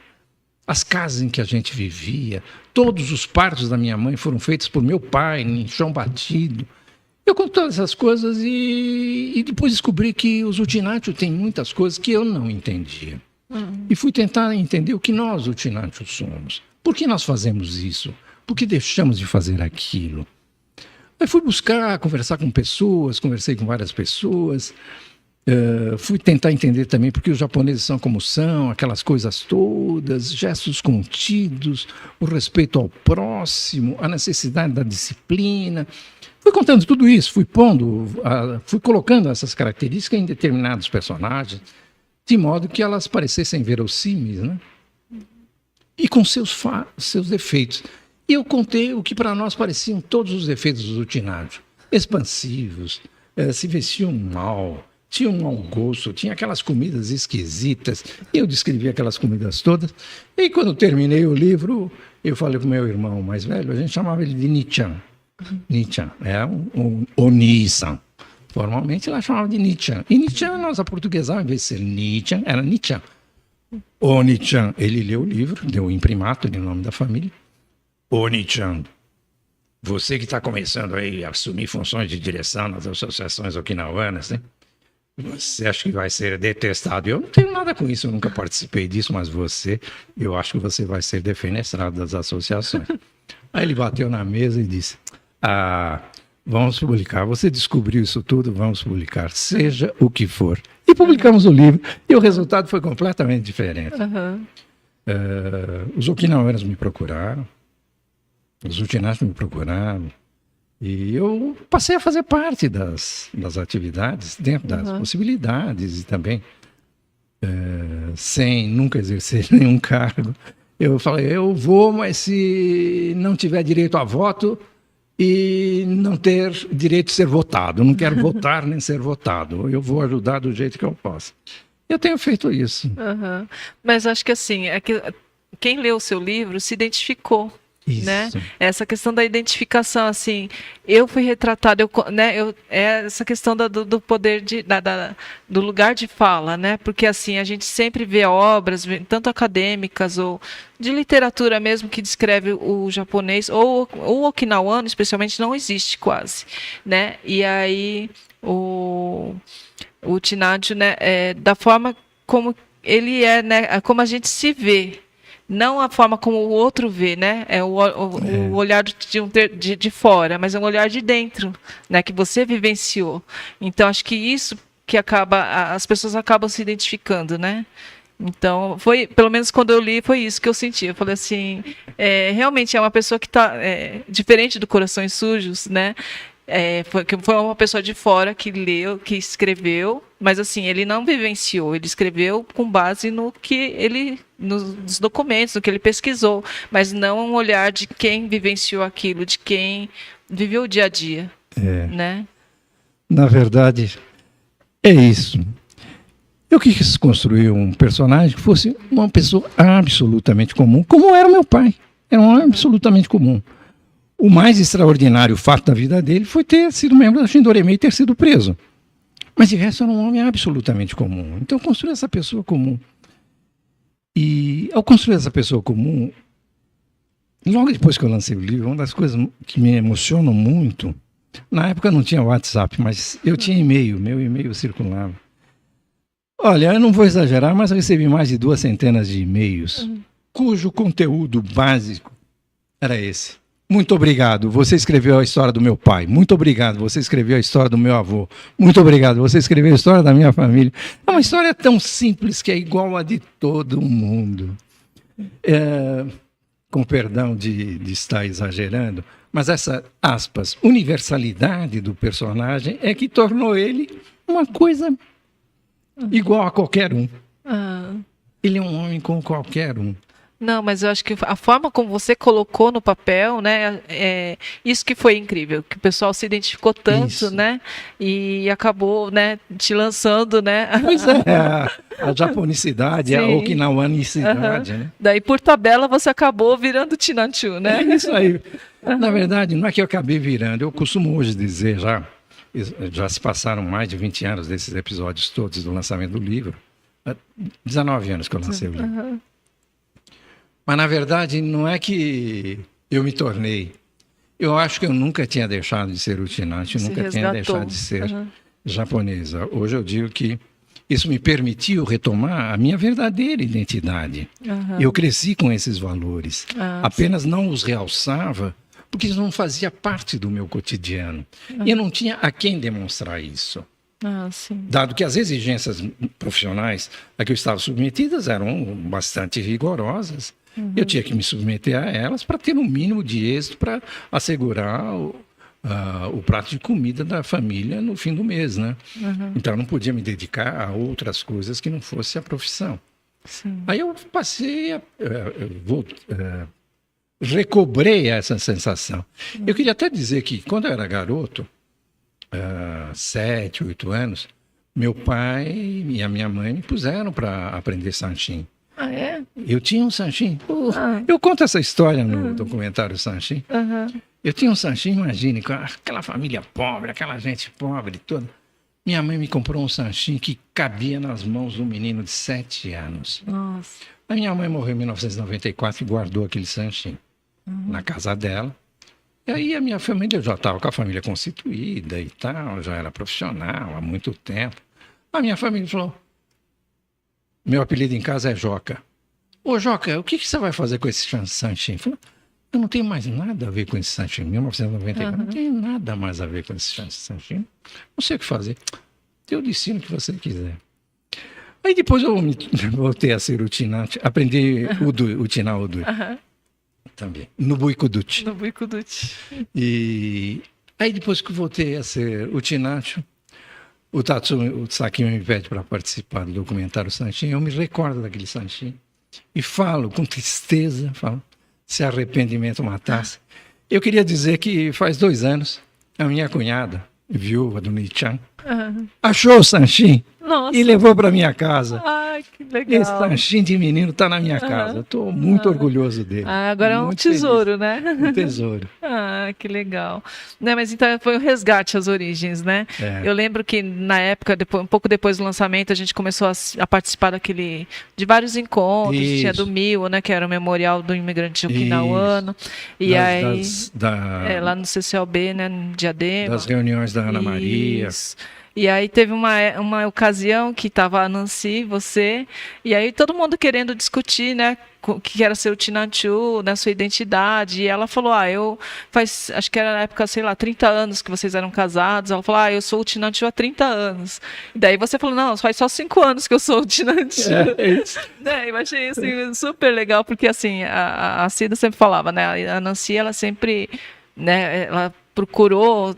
as casas em que a gente vivia, todos os partos da minha mãe foram feitos por meu pai, em chão batido. Eu conto todas essas coisas e depois descobri que os Utinatio têm muitas coisas que eu não entendia. E fui tentar entender o que nós, Utinatio, somos. Por que nós fazemos isso? Por que deixamos de fazer aquilo? Aí fui buscar, conversar com pessoas, conversei com várias pessoas. Fui tentar entender também porque os japoneses são como são, aquelas coisas todas, gestos contidos, o respeito ao próximo, a necessidade da disciplina. Fui contando tudo isso, fui colocando essas características em determinados personagens, de modo que elas parecessem verossímeis, né? E com seus defeitos. E eu contei o que para nós pareciam todos os defeitos dos Utinatio. Expansivos, se vestiam mal, tinha um mau gosto, tinha aquelas comidas esquisitas, e eu descrevi aquelas comidas todas. E quando terminei o livro, eu falei para o meu irmão mais velho, a gente chamava ele de Nichan. Nichan, é um Oni-san. Formalmente ela chamava de Nichan. E Nichan, nós aportuguesávamos, em vez de ser Nichan, era Nichan. Oni-chan, ele leu o livro, deu o imprimato em nome da família. Oni-chan, você que está começando aí a assumir funções de direção nas associações okinawanas, né? Você acha que vai ser detestado? Eu não tenho nada com isso, eu nunca participei disso, mas eu acho que você vai ser defenestrado das associações. Aí ele bateu na mesa e disse, vamos publicar, você descobriu isso tudo, vamos publicar, seja o que for. E publicamos o livro, e o resultado foi completamente diferente. Os okinawanas me procuraram, os Utinatio me procuraram, e eu passei a fazer parte das atividades, dentro das possibilidades, e também sem nunca exercer nenhum cargo. Eu falei, eu vou, mas se não tiver direito a voto e não ter direito de ser votado, não quero votar nem ser votado, eu vou ajudar do jeito que eu posso. Eu tenho feito isso. Mas acho que assim, quem leu o seu livro se identificou. Isso. Né? Essa questão da identificação, assim, eu fui retratada, essa questão do poder do lugar de fala, né? Porque assim a gente sempre vê obras, tanto acadêmicas ou de literatura mesmo que descreve o japonês ou o okinawano, especialmente, não existe quase, né? E aí o Utinatio, né? Da forma como ele é, né? Como a gente se vê. Não a forma como o outro vê, né? O olhar de fora, mas é um olhar de dentro, né? Que você vivenciou. Então, acho que isso que as pessoas acabam se identificando, né? Então, pelo menos quando eu li, foi isso que eu senti. Eu falei assim, realmente é uma pessoa que está diferente do Corações Sujos, né? foi uma pessoa de fora que leu, que escreveu, mas assim, ele não vivenciou, ele escreveu com base nos documentos, no que ele pesquisou, mas não um olhar de quem vivenciou aquilo, de quem viveu o dia a dia, né? Na verdade, é isso. Eu quis construir um personagem que fosse uma pessoa absolutamente comum, como era o meu pai. Era um homem absolutamente comum. O mais extraordinário fato da vida dele foi ter sido membro da Shindoremi e ter sido preso. Mas de resto era um homem absolutamente comum. Então eu construí essa pessoa comum. E ao construir essa pessoa comum, logo depois que eu lancei o livro, uma das coisas que me emocionam muito, na época não tinha WhatsApp, mas eu tinha e-mail, meu e-mail circulava. Olha, eu não vou exagerar, mas eu recebi mais de 200 de e-mails, cujo conteúdo básico era esse. Muito obrigado, você escreveu a história do meu pai. Muito obrigado, você escreveu a história do meu avô. Muito obrigado, você escreveu a história da minha família. É uma história tão simples que é igual a de todo mundo. Com perdão de estar exagerando, mas essa, aspas, universalidade do personagem é que tornou ele uma coisa igual a qualquer um. Ele é um homem como qualquer um. Não, mas eu acho que a forma como você colocou no papel, né, isso que foi incrível, que o pessoal se identificou tanto, Isso. né, e acabou, né, te lançando, né. Pois é, a japonicidade, a Sim. okinawanicidade, né? Daí, por tabela, você acabou virando Chinanchu, né? É isso aí. Na verdade, não é que eu acabei virando, eu costumo hoje dizer já se passaram mais de 20 anos desses episódios todos do lançamento do livro, 19 anos que eu lancei o livro. Mas, na verdade, não é que eu me tornei. Eu acho que eu nunca tinha deixado de ser utinante, nunca tinha deixado de ser japonesa. Hoje eu digo que isso me permitiu retomar a minha verdadeira identidade. Eu cresci com esses valores. Apenas não os realçava, porque isso não fazia parte do meu cotidiano. E eu não tinha a quem demonstrar isso. Dado que as exigências profissionais a que eu estava submetidas eram bastante rigorosas, eu tinha que me submeter a elas para ter um mínimo de êxito para assegurar o prato de comida da família no fim do mês, né? Então eu não podia me dedicar a outras coisas que não fosse a profissão. Aí eu passei recobrei essa sensação. Eu queria até dizer que quando eu era garoto, 7, 8 anos, meu pai e a minha mãe me puseram para aprender Sanshin. Eu tinha um Sanshin. Eu conto essa história no documentário Sanshin. Eu tinha um Sanshin, imagine, com aquela família pobre, aquela gente pobre toda. Minha mãe me comprou um Sanshin que cabia nas mãos de um menino de 7 anos. Nossa. A minha mãe morreu em 1994 e guardou aquele Sanshin na casa dela. E aí a minha família, eu já estava com a família constituída e tal, já era profissional há muito tempo. A minha família falou, meu apelido em casa é Joca. Ô Joca, o que você vai fazer com esse Sanshin? Eu falei, eu não tenho mais nada a ver com esse Sanshin. 1994, não tenho nada mais a ver com esse Sanshin. Não sei o que fazer. Eu ensino o que você quiser. Aí depois eu voltei a ser utinante, aprendi utinar Udui. Também, no Buikuduchi. No Buikuduchi. E aí depois que eu voltei a ser utinante, o Tsakimi me pede para participar do documentário Sanshin, eu me recordo daquele Sanshin e falo com tristeza, se arrependimento matasse. Eu queria dizer que faz 2 anos, a minha cunhada, viúva do Nichan, achou o Sanshin e levou para minha casa. Ai, que legal. Esse Sanshin de menino está na minha casa. Estou muito orgulhoso dele. Agora é um muito tesouro, feliz. né? Um tesouro. Que legal. Né, mas então foi um resgate às origens, né? Eu lembro que na época, um pouco depois do lançamento, a gente começou a participar de vários encontros. Isso. Tinha do MIL, né? Que era o Memorial do Imigrante Okinawano. E aí, lá no CCLB, né? No Diadema. Das reuniões da Ana Maria. E aí teve uma ocasião que estava a Nancy, você, e aí todo mundo querendo discutir, né, o que era ser o Chinanchu, né, sua identidade, e ela falou, acho que era na época, sei lá, 30 anos que vocês eram casados, ela falou, eu sou o Chinanchu há 30 anos. E daí você falou, não, faz só 5 anos que eu sou o Chinanchu. É isso. Eu achei assim, super legal, porque assim, a Cida sempre falava, né, a Nancy, ela sempre, né, ela procurou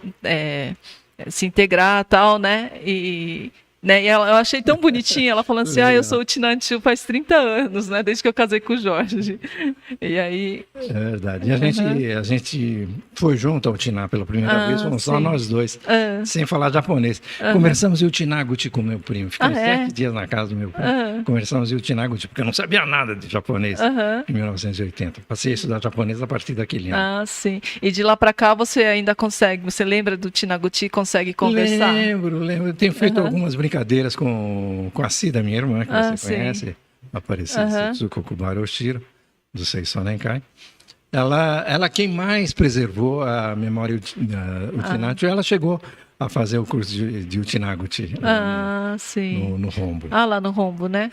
se integrar, tal, né? E eu achei tão bonitinha, ela falando assim, eu sou utinantil faz 30 anos, né? Desde que eu casei com o Jorge. E aí... É verdade. E a gente foi junto ao Utiná pela primeira vez, fomos só nós dois, sem falar japonês. Conversamos em Utinaguti com meu primo. Ficamos 7 dias na casa do meu primo. Conversamos em Utinaguti, porque eu não sabia nada de japonês em 1980. Passei a estudar japonês a partir daquele ano. Ah, sim. E de lá para cá você ainda consegue, você lembra do Utinaguti e consegue conversar? Lembro. Eu tenho feito algumas brincadeiras com a Cida, minha irmã, que você conhece, Aparecida Setsuko Kubaroshiro, do Seisonenkai. Ela quem mais preservou a memória Utinaguti, ela chegou a fazer o curso de Utinaguti no Rombo. Lá no Rombo, né?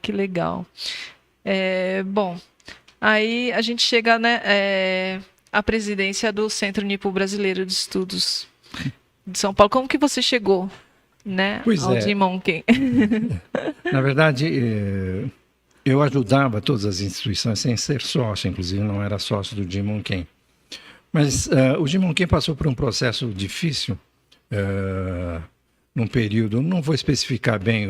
Que legal. Bom, aí a gente chega, né, à presidência do Centro Nipo Brasileiro de Estudos de São Paulo. Como que você chegou, né, ao Jimonken? Na verdade, eu ajudava todas as instituições sem ser sócio, inclusive não era sócio do Jimonken. Mas o Jimonken passou por um processo difícil num período, não vou especificar bem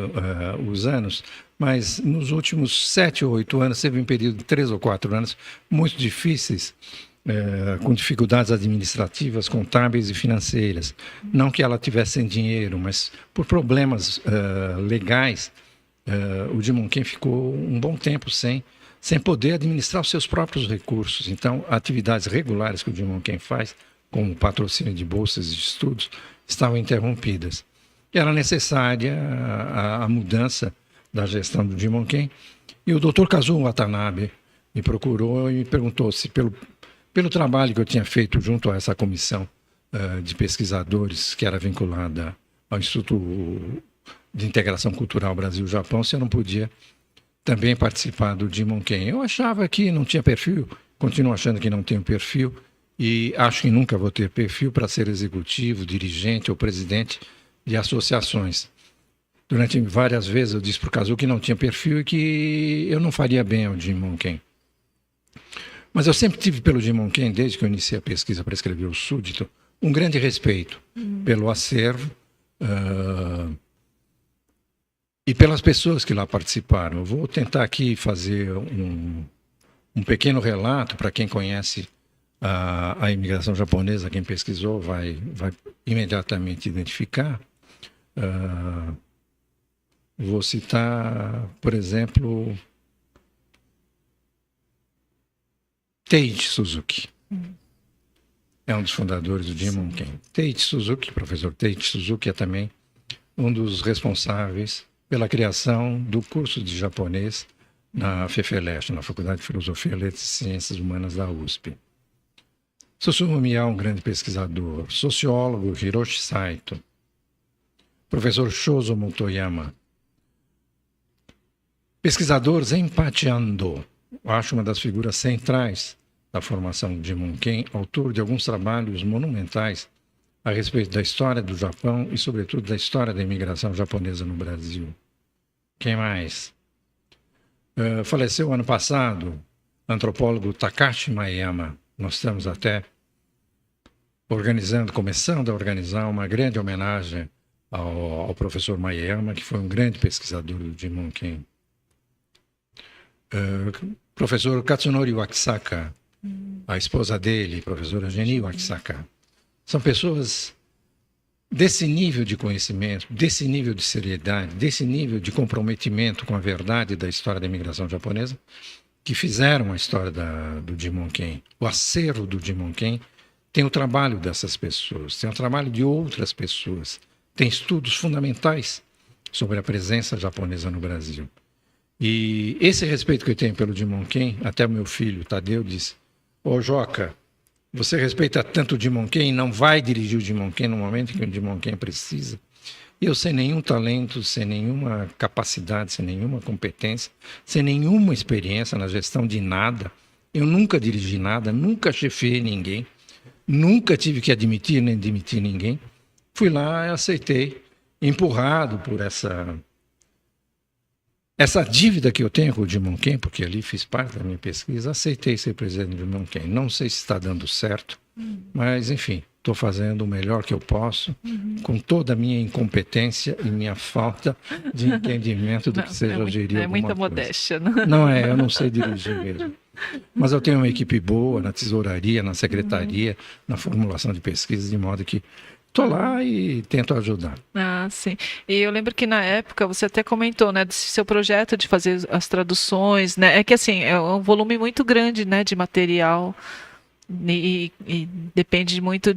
os anos, mas nos últimos 7 ou 8 anos, teve um período de 3 ou 4 anos muito difíceis, com dificuldades administrativas, contábeis e financeiras. Não que ela tivesse sem dinheiro, mas por problemas legais, o Jimonken ficou um bom tempo sem poder administrar os seus próprios recursos. Então, atividades regulares que o Jimonken faz, como patrocínio de bolsas de estudos, estavam interrompidas. Era necessária a mudança da gestão do Jimonken, e o Dr. Kazuo Watanabe me procurou e me perguntou se pelo trabalho que eu tinha feito junto a essa comissão de pesquisadores que era vinculada ao Instituto de Integração Cultural Brasil-Japão, se eu não podia também participar do Jimonken. Eu achava que não tinha perfil, continuo achando que não tenho perfil, e acho que nunca vou ter perfil para ser executivo, dirigente ou presidente de associações. Durante várias vezes eu disse para o Kazuo que não tinha perfil e que eu não faria bem ao Jimonken. Mas eu sempre tive pelo Jimonken, desde que eu iniciei a pesquisa para escrever o Súdito, um grande respeito pelo acervo e pelas pessoas que lá participaram. Eu vou tentar aqui fazer um pequeno relato para quem conhece a imigração japonesa, quem pesquisou vai imediatamente identificar. Vou citar, por exemplo, Teiichi Suzuki. É um dos fundadores do Jimonken. Teiichi Suzuki, professor Teiichi Suzuki, é também um dos responsáveis pela criação do curso de japonês na FEFELESH, na Faculdade de Filosofia, Letras e Ciências Humanas da USP. Susumu Miyao, um grande pesquisador. Sociólogo Hiroshi Saito. Professor Shozo Motoyama. Pesquisador Zenpachi Ando, acho uma das figuras centrais da formação do Jimonken, autor de alguns trabalhos monumentais a respeito da história do Japão e, sobretudo, da história da imigração japonesa no Brasil. Quem mais? Faleceu ano passado o antropólogo Takashi Maeyama. Nós estamos até começando a organizar uma grande homenagem ao professor Maeyama, que foi um grande pesquisador do Jimonken. Professor Katsunori Wakisaka, a esposa dele, professora Geni Wakisaka. São pessoas desse nível de conhecimento, desse nível de seriedade, desse nível de comprometimento com a verdade da história da imigração japonesa, que fizeram a história do Jimonken. O acervo do Jimonken tem o trabalho dessas pessoas, tem o trabalho de outras pessoas, tem estudos fundamentais sobre a presença japonesa no Brasil. E esse respeito que eu tenho pelo Jimonken, até o meu filho, Tadeu, disse: ô Joca, você respeita tanto o Jimonken e não vai dirigir o Jimonken no momento em que o Jimonken precisa? E eu sem nenhum talento, sem nenhuma capacidade, sem nenhuma competência, sem nenhuma experiência na gestão de nada, eu nunca dirigi nada, nunca chefiei ninguém, nunca tive que admitir nem demitir ninguém. Fui lá e aceitei, empurrado por essa dívida que eu tenho com o Jimonken, porque ali fiz parte da minha pesquisa, aceitei ser presidente do Jimonken. Não sei se está dando certo, Mas, enfim, estou fazendo o melhor que eu posso, com toda a minha incompetência e minha falta de entendimento do que seja gerir alguma muita coisa. modéstia, né? Não é, eu não sei dirigir mesmo. Mas eu tenho uma equipe boa na tesouraria, na secretaria, na formulação de pesquisas, de modo que estou lá e tento ajudar. Ah, sim. E eu lembro que na época você até comentou, né, desse seu projeto de fazer as traduções, né? É que assim, é um volume muito grande, né, de material e depende muito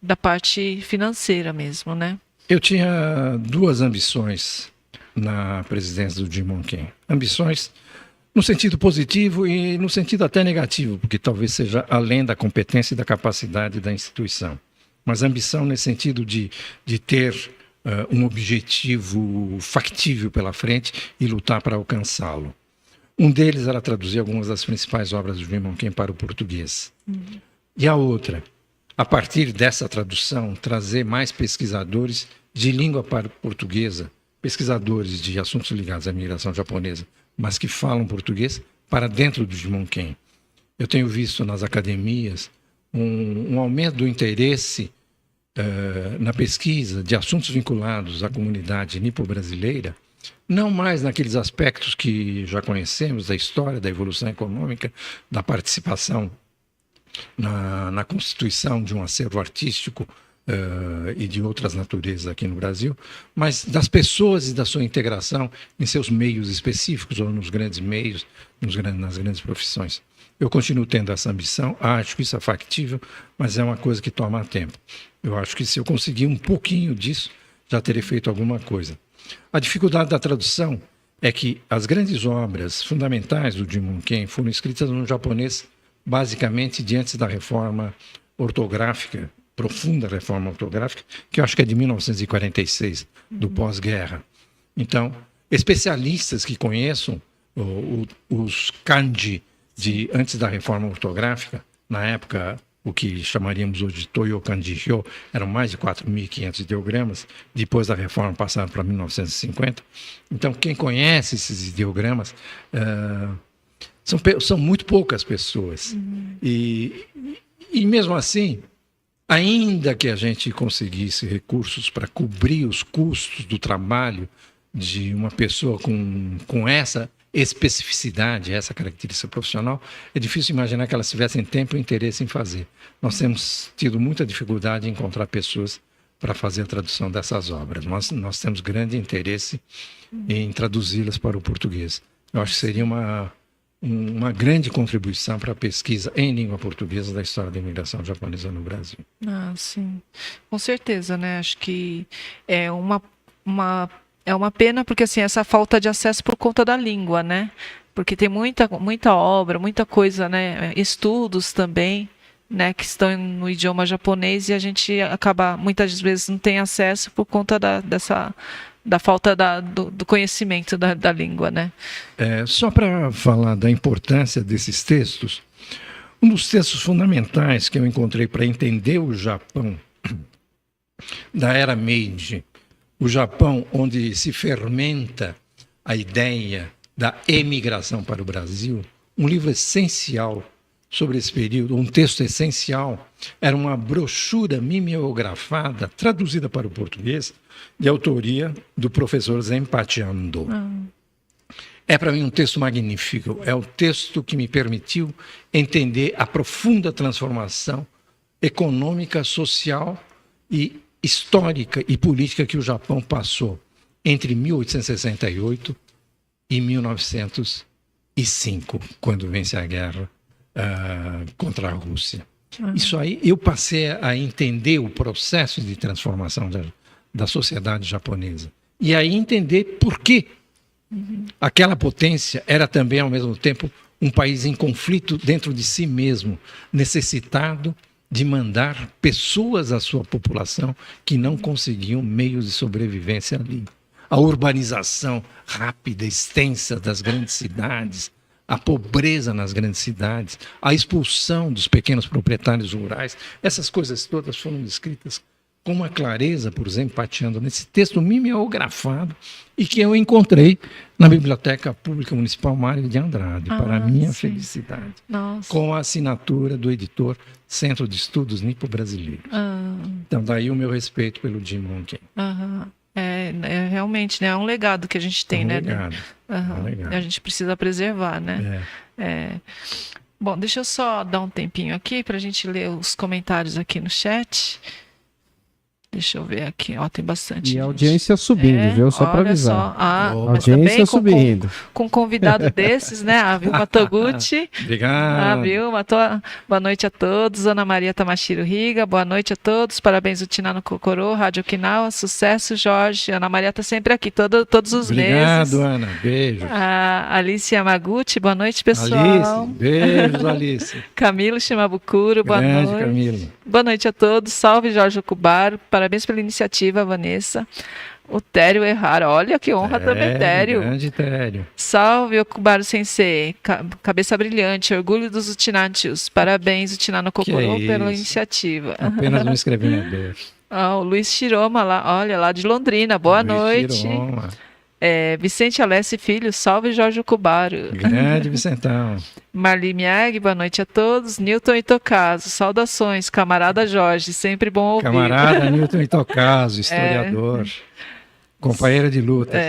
da parte financeira mesmo, né? Eu tinha duas ambições na presidência do Jim Monken. Ambições no sentido positivo e no sentido até negativo, porque talvez seja além da competência e da capacidade da instituição. Mas ambição nesse sentido de ter um objetivo factível pela frente e lutar para alcançá-lo. Um deles era traduzir algumas das principais obras do Jim Monken para o português. E a outra, a partir dessa tradução, trazer mais pesquisadores de língua portuguesa, pesquisadores de assuntos ligados à migração japonesa, mas que falam português, para dentro do Jim Monken. Eu tenho visto nas academias um aumento do interesse na pesquisa de assuntos vinculados à comunidade nipo-brasileira, não mais naqueles aspectos que já conhecemos da história, da evolução econômica, da participação na constituição de um acervo artístico e de outras naturezas aqui no Brasil, mas das pessoas e da sua integração em seus meios específicos ou nos grandes meios, nas grandes profissões. Eu continuo tendo essa ambição, acho que isso é factível, mas é uma coisa que toma tempo. Eu acho que se eu conseguir um pouquinho disso, já terei feito alguma coisa. A dificuldade da tradução é que as grandes obras fundamentais do Jim Monken foram escritas no japonês basicamente diante da reforma ortográfica, profunda reforma ortográfica, que eu acho que é de 1946, do pós-guerra. Então, especialistas que conheçam os kanji de antes da reforma ortográfica, na época, o que chamaríamos hoje de Toyo Kanji-hyo, eram mais de 4.500 ideogramas, depois da reforma passaram para 1950. Então, quem conhece esses ideogramas são muito poucas pessoas. E mesmo assim, ainda que a gente conseguisse recursos para cobrir os custos do trabalho de uma pessoa com essa especificidade, essa característica profissional, é difícil imaginar que elas tivessem tempo e interesse em fazer. Nós temos tido muita dificuldade em encontrar pessoas para fazer a tradução dessas obras. Nós temos grande interesse em traduzi-las para o português. Eu acho que seria uma grande contribuição para a pesquisa em língua portuguesa da história da imigração japonesa no Brasil. Ah, sim. Com certeza, né? Acho que é uma pena porque assim, essa falta de acesso por conta da língua, né? Porque tem muita obra, muita coisa, né? Estudos também, né? Que estão no idioma japonês e a gente acaba, muitas vezes, não tem acesso por conta da falta do conhecimento da língua, né? Só para falar da importância desses textos, um dos textos fundamentais que eu encontrei para entender o Japão da era Meiji, o Japão onde se fermenta a ideia da emigração para o Brasil, um livro essencial sobre esse período, um texto essencial, era uma brochura mimeografada, traduzida para o português, de autoria do professor Zenpachi Ando. É para mim um texto magnífico, é o texto que me permitiu entender a profunda transformação econômica, social e histórica e política que o Japão passou entre 1868 e 1905, quando vence a guerra contra a Rússia. Isso aí, eu passei a entender o processo de transformação da sociedade japonesa. E aí entender por que aquela potência era também, ao mesmo tempo, um país em conflito dentro de si mesmo, necessitado de mandar pessoas à sua população que não conseguiam meios de sobrevivência ali. A urbanização rápida, extensa das grandes cidades, a pobreza nas grandes cidades, a expulsão dos pequenos proprietários rurais, essas coisas todas foram descritas com uma clareza, por exemplo, pateando nesse texto mimeografado e que eu encontrei na Biblioteca Pública Municipal Mário de Andrade, para minha felicidade. Nossa. Com a assinatura do editor Centro de Estudos Nipo-Brasileiros. Então, daí o meu respeito pelo Jim Monkey. Realmente, né? É um legado que a gente tem, Um né? legado. Um legado. A gente precisa preservar, né? Bom, deixa eu só dar um tempinho aqui para a gente ler os comentários aqui no chat. Deixa eu ver aqui, ó, tem bastante. E a audiência subindo, viu? Só para avisar. Só. A Mas também audiência subindo. Com um convidado desses, né? A Vilma Toguchi. Obrigado. A Vilma, boa noite a todos. Ana Maria Tamashiro Riga, boa noite a todos. Parabéns, Utina no Cocorô, Rádio Okinawa. Sucesso, Jorge. Ana Maria está sempre aqui, todos os meses. Obrigado, Ana. Beijo. A Alice Yamaguchi, boa noite, pessoal. Alice, beijos, Alice. Camilo Shimabukuro, boa Grande noite. Camilo. Boa noite a todos. Salve, Jorge Okubaro. Parabéns pela iniciativa, Vanessa. O Tério Errara. Olha que honra também, Tério. Grande Tério. Salve, Okubaro Sensei. Cabeça brilhante. Orgulho dos Utinatius. Parabéns, Utina no Cocorô, pela iniciativa. Apenas um escrevedor. O Luiz Chiroma, lá de Londrina. Boa noite. Chiroma. Vicente Alessi Filho, salve Jorge Okubaro. Grande Vicentão. Marli Miag, boa noite a todos. Newton Itocaso, saudações, camarada Jorge, sempre bom ouvir. Camarada Newton Itocaso, historiador, companheiro de lutas.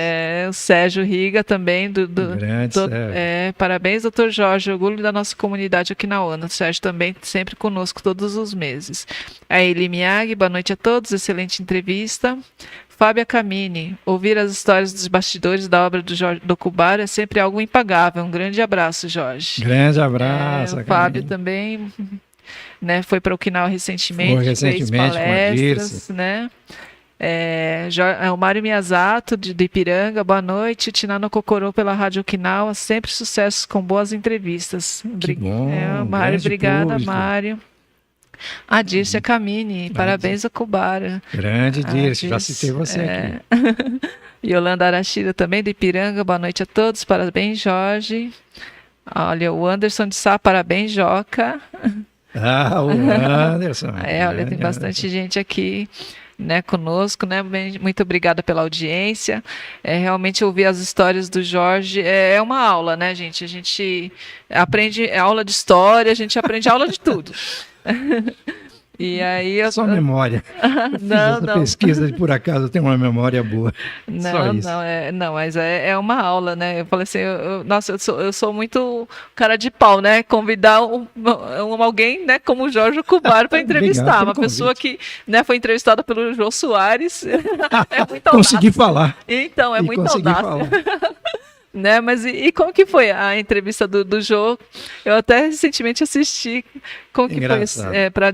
O Sérgio Riga também. Grande Sérgio. Parabéns, doutor Jorge, orgulho da nossa comunidade aqui na ONU. O Sérgio também sempre conosco todos os meses. A Eli Miag, boa noite a todos, excelente entrevista. Fábia Camini, ouvir as histórias dos bastidores da obra do Jorge Okubaro é sempre algo impagável. Um grande abraço, Jorge. Grande abraço. O Fábio também, né, foi para Okinawa recentemente, fez palestras, né? O Mário Miyazato, de Ipiranga, boa noite. Tinano Cocorô pela Rádio Okinawa, sempre sucessos com boas entrevistas. Que bom, Mário, obrigada, público. Mário. A Dircia Camini, parabéns a Kubara. Grande Dircia, já citei você aqui. Yolanda Arashida também, do Ipiranga, boa noite a todos, parabéns Jorge. Olha, o Anderson de Sá, parabéns Joca. O Anderson. Olha, tem bastante gente aqui, né, conosco, né? Muito obrigada pela audiência. Realmente ouvir as histórias do Jorge é uma aula, né, gente? A gente aprende aula de história, a gente aprende aula de tudo. E aí Só memória. Não. Pesquisa, por acaso, eu tenho uma memória boa. Só isso. Mas é uma aula, né? Eu falei assim, eu sou muito cara de pau, né? Convidar alguém, né, como o Jorge Okubaro para entrevistar. Uma pessoa que, né, foi entrevistada pelo Jô Soares. É muito audácia. Consegui falar. Então, é muito audácia. Né? Mas e como que foi a entrevista do Jô? Eu até recentemente assisti. Como que Engraçado.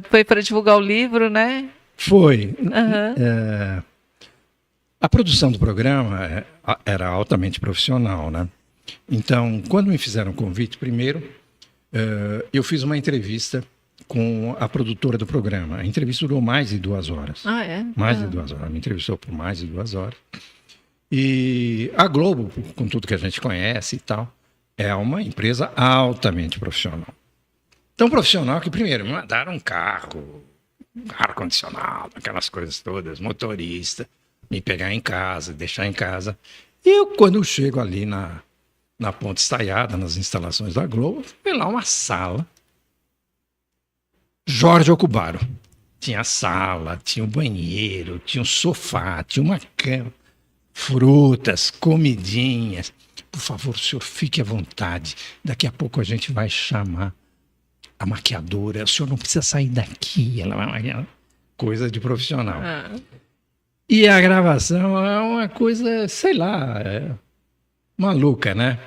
foi para divulgar o livro, né? Foi. A produção do programa era altamente profissional, né? Então, quando me fizeram o convite, primeiro, eu fiz uma entrevista com a produtora do programa. A entrevista durou mais de 2 horas. Mais de 2 horas. Me entrevistou por mais de 2 horas. E a Globo, com tudo que a gente conhece e tal, é uma empresa altamente profissional. Tão profissional que, primeiro, me mandaram um carro, ar-condicionado, aquelas coisas todas, motorista, me pegar em casa, deixar em casa. E eu, quando eu chego ali na Ponte Estaiada, nas instalações da Globo, vi lá uma sala. Jorge Okubaro. Tinha a sala, tinha o banheiro, tinha um sofá, tinha uma cama. Frutas, comidinhas. Por favor, o senhor fique à vontade. Daqui a pouco a gente vai chamar a maquiadora. O senhor não precisa sair daqui. Ela vai maquiar. Coisa de profissional. E a gravação é uma coisa, sei lá, maluca, né?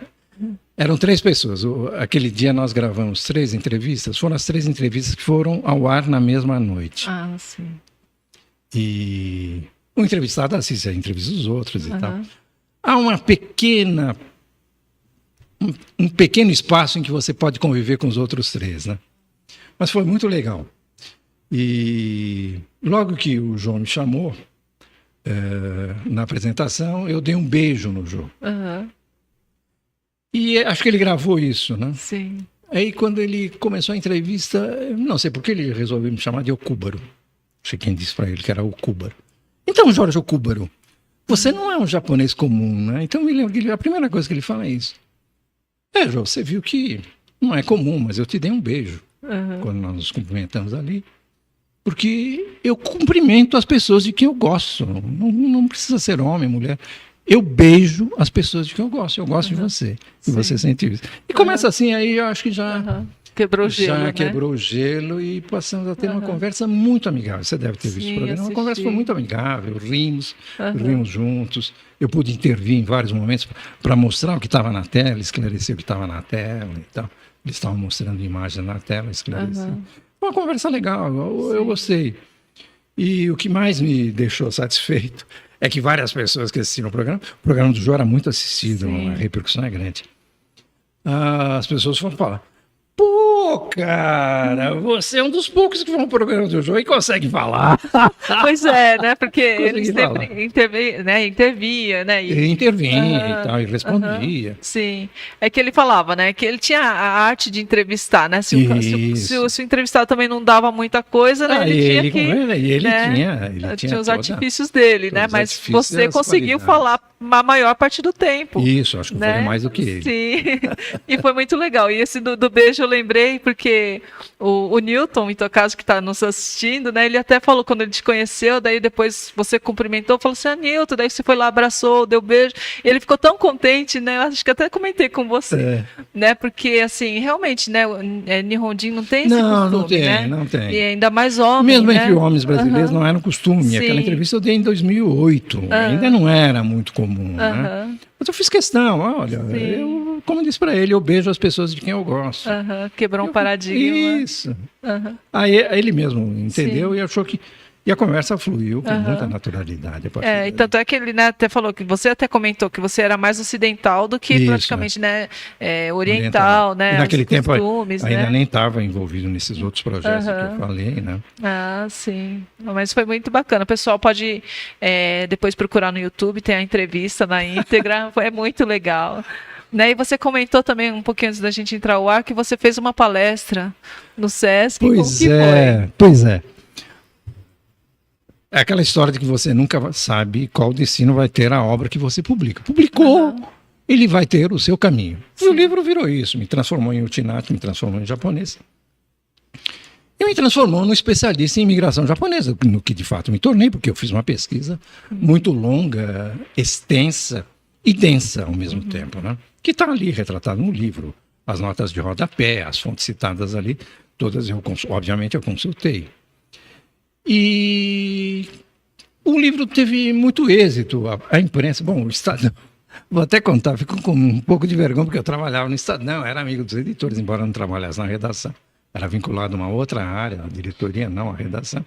Eram 3 pessoas. Aquele dia nós gravamos 3 entrevistas. Foram as 3 entrevistas que foram ao ar na mesma noite. Sim. E o entrevistado assiste a entrevista dos outros e tal. Há uma pequena... Um pequeno espaço em que você pode conviver com os outros 3, né? Mas foi muito legal. E logo que o João me chamou, na apresentação, eu dei um beijo no João. E acho que ele gravou isso, né? Sim. Aí quando ele começou a entrevista, não sei por que ele resolveu me chamar de Okubaro. sei quem disse para ele que era Okubaro. Então, Jorge Okubaro, você não é um japonês comum, né? Então, me lembro que a primeira coisa que ele fala é isso. João, você viu que não é comum, mas eu te dei um beijo quando nós nos cumprimentamos ali. Porque eu cumprimento as pessoas de quem eu gosto. Não precisa ser homem, mulher. Eu beijo as pessoas de quem eu gosto. Eu gosto de você. E você sente isso. E começa assim, aí eu acho que já... Quebrou o gelo, Já quebrou o gelo e passamos a ter uma conversa muito amigável. Você deve ter visto o programa. Uma conversa foi muito amigável, rimos juntos. Eu pude intervir em vários momentos para mostrar o que estava na tela, esclarecer o que estava na tela e tal. Eles estavam mostrando imagens na tela, esclarecer. Foi uma conversa legal, eu gostei. E o que mais me deixou satisfeito é que várias pessoas que assistiram o programa do Jô era muito assistido, a repercussão é grande. As pessoas foram falar: pô, cara, você é um dos poucos que vão no programa do Jô e consegue falar. Pois é, né? Porque ele sempre intervia, né? Intervinha e tal, e respondia. Sim. É que ele falava, né? Que ele tinha a arte de entrevistar, né? Se o entrevistado também não dava muita coisa, né? Ele tinha os artifícios dele, né? Mas você conseguiu falar a maior parte do tempo. Isso, acho que foi mais do que ele. Sim. E foi muito legal. E esse do beijo eu lembrei porque o Newton Itokazu, que está nos assistindo, né? Ele até falou quando ele te conheceu, daí depois você cumprimentou, falou assim: Newton, daí você foi lá, abraçou, deu beijo. E ele ficou tão contente, né? Eu acho que até comentei com você, né? Porque, assim, realmente, né? Nihonjin não tem esse costume, né? Não tem. E ainda mais homem, mesmo entre homens brasileiros não era um costume. Sim. Aquela entrevista eu dei em 2008. Ainda não era muito comum, né? Mas eu fiz questão, olha, como eu disse para ele, eu beijo as pessoas de quem eu gosto. Quebrou um paradigma. Isso. Aí ele mesmo entendeu e achou que... E a conversa fluiu com muita naturalidade. E tanto é que ele, né, até falou que você até comentou que você era mais ocidental do que praticamente oriental, né? E naquele tempo costumes, ainda nem estava envolvido nesses outros projetos que eu falei, né? Sim. Mas foi muito bacana. O pessoal pode depois procurar no YouTube, tem a entrevista na íntegra, é muito legal. Né? E você comentou também, um pouquinho antes da gente entrar ao ar, que você fez uma palestra no SESC. Pois é. É aquela história de que você nunca sabe qual destino vai ter a obra que você publica. Publicou, ele vai ter o seu caminho. Sim. E o livro virou isso, me transformou em Utinati, me transformou em japonês. E me transformou num especialista em imigração japonesa, no que de fato me tornei, porque eu fiz uma pesquisa muito longa, extensa e densa ao mesmo tempo, né? Que está ali retratado no livro. As notas de rodapé, as fontes citadas ali, todas obviamente eu consultei. E o livro teve muito êxito, a imprensa, o Estadão, vou até contar, fico com um pouco de vergonha, porque eu trabalhava no Estadão, era amigo dos editores, embora não trabalhasse na redação, era vinculado a uma outra área, a diretoria, não a redação.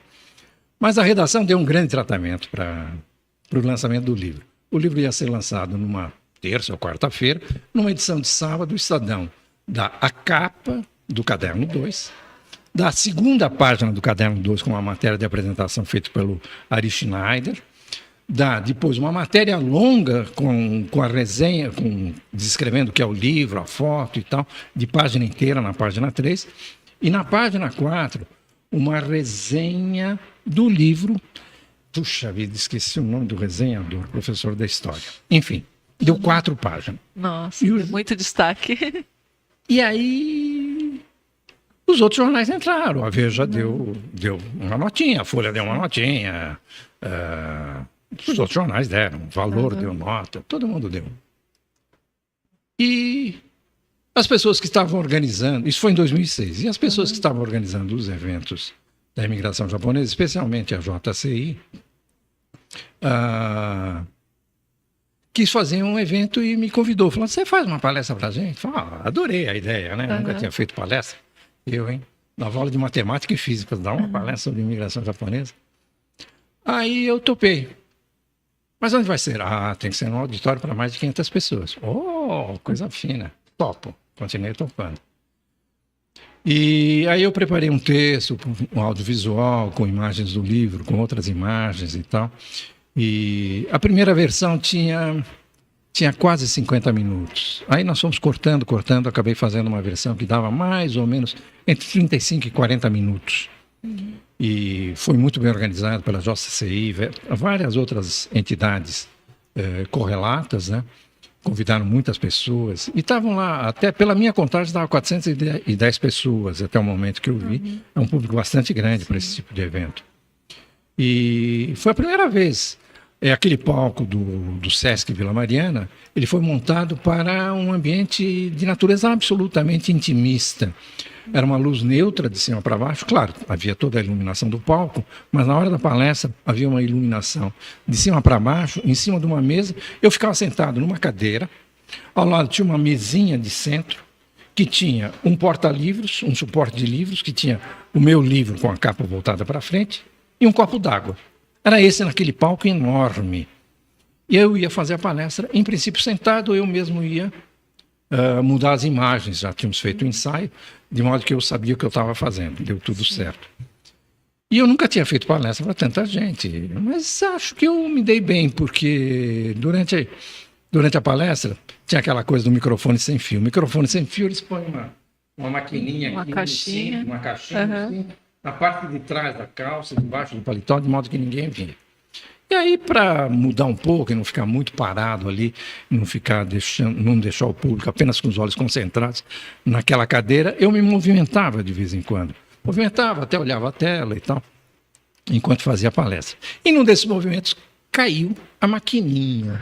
Mas a redação deu um grande tratamento para o lançamento do livro. O livro ia ser lançado numa terça ou quarta-feira, numa edição de sábado do Estadão, da a capa do Caderno 2, da segunda página do Caderno 2, com uma matéria de apresentação feita pelo Ari Schneider, depois uma matéria longa com a resenha, descrevendo o que é o livro, a foto e tal, de página inteira na página 3, e na página 4, uma resenha do livro. Puxa vida, esqueci o nome do resenhador, professor da história. Enfim, deu 4 páginas. Nossa, muito destaque. E aí... Os outros jornais entraram, a Veja deu uma notinha, a Folha deu uma notinha, os outros jornais deram, o Valor deu nota, todo mundo deu. E as pessoas que estavam organizando, isso foi em 2006, e as pessoas que estavam organizando os eventos da imigração japonesa, especialmente a JCI, quis fazer um evento e me convidou, falando: você faz uma palestra pra gente? Eu falei: adorei a ideia, né? Nunca tinha feito palestra. Dava aula de matemática e física, dar uma palestra sobre imigração japonesa. Aí eu topei. Mas onde vai ser? Tem que ser num auditório para mais de 500 pessoas. Coisa fina. Topo. Continuei topando. E aí eu preparei um texto, um audiovisual, com imagens do livro, com outras imagens e tal. E a primeira versão tinha quase 50 minutos. Aí nós fomos cortando, acabei fazendo uma versão que dava mais ou menos entre 35 e 40 minutos. E foi muito bem organizado pela JCCI, várias outras entidades correlatas, né? Convidaram muitas pessoas. E estavam lá, até pela minha contagem, estavam 410 pessoas até o momento que eu vi. É um público bastante grande para esse tipo de evento. E foi a primeira vez. Aquele palco do Sesc Vila Mariana, ele foi montado para um ambiente de natureza absolutamente intimista. Era uma luz neutra de cima para baixo, claro, havia toda a iluminação do palco, mas na hora da palestra havia uma iluminação de cima para baixo, em cima de uma mesa. Eu ficava sentado numa cadeira, ao lado tinha uma mesinha de centro, que tinha um porta-livros, um suporte de livros, que tinha o meu livro com a capa voltada para frente, e um copo d'água. Era esse naquele palco enorme. E eu ia fazer a palestra, em princípio sentado, eu mesmo ia mudar as imagens, já tínhamos feito o ensaio, de modo que eu sabia o que eu estava fazendo, deu tudo certo. E eu nunca tinha feito palestra para tanta gente, mas acho que eu me dei bem, porque durante a palestra tinha aquela coisa do microfone sem fio. O microfone sem fio, eles põem uma maquininha uma aqui, caixinha, uma caixinha assim, na parte de trás da calça, debaixo do paletó, de modo que ninguém via. E aí, para mudar um pouco e não ficar muito parado ali, não deixar o público apenas com os olhos concentrados naquela cadeira, eu me movimentava de vez em quando. Movimentava, até olhava a tela e tal, enquanto fazia a palestra. E num desses movimentos caiu a maquininha.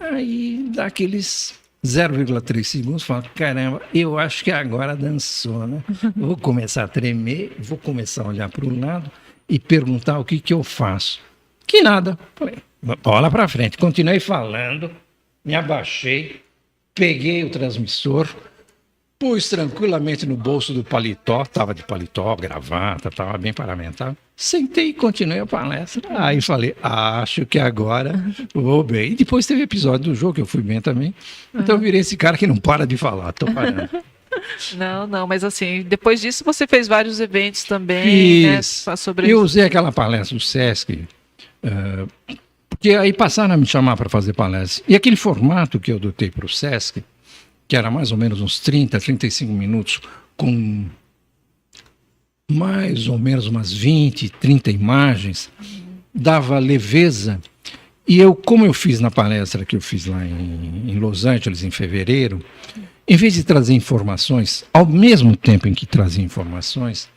Aí, daqueles 0,3 segundos, falo, caramba, eu acho que agora dançou, né? Vou começar a tremer, vou começar a olhar para o lado e perguntar o que eu faço. Que nada. Falei, bola para frente. Continuei falando, me abaixei, peguei o transmissor, pus tranquilamente no bolso do paletó, estava de paletó, gravata, estava bem paramentado. Sentei e continuei a palestra. Aí falei, acho que agora vou bem. E depois teve episódio do jogo, que eu fui bem também. Então eu virei esse cara que não para de falar, estou parando. Não, mas assim, depois disso você fez vários eventos também, né? Sobre eu usei aquela palestra do Sesc, porque aí passaram a me chamar para fazer palestra. E aquele formato que eu adotei para o Sesc, que era mais ou menos uns 30, 35 minutos, com mais ou menos umas 20, 30 imagens, dava leveza. E eu, como eu fiz na palestra que eu fiz lá em Los Angeles, em fevereiro, em vez de trazer informações, ao mesmo tempo em que trazia informações,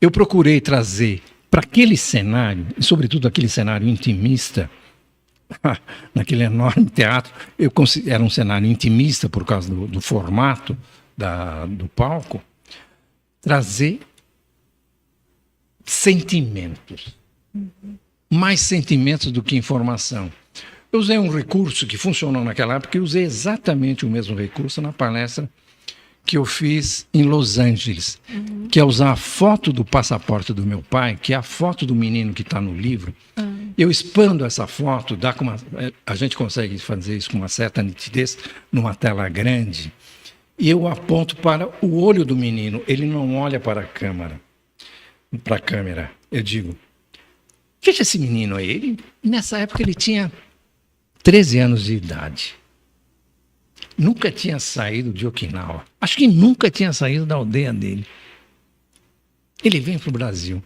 eu procurei trazer para aquele cenário, e sobretudo aquele cenário intimista, naquele enorme teatro, era um cenário intimista por causa do formato do palco, trazer sentimentos, mais sentimentos do que informação. Eu usei um recurso que funcionou naquela época, e usei exatamente o mesmo recurso na palestra que eu fiz em Los Angeles, que é usar a foto do passaporte do meu pai, que é a foto do menino que está no livro. Eu expando essa foto, a gente consegue fazer isso com uma certa nitidez numa tela grande, e eu aponto para o olho do menino, ele não olha para a câmera. Eu digo, veja esse menino aí, nessa época ele tinha 13 anos de idade. Nunca tinha saído de Okinawa. Acho que nunca tinha saído da aldeia dele. Ele vem para o Brasil.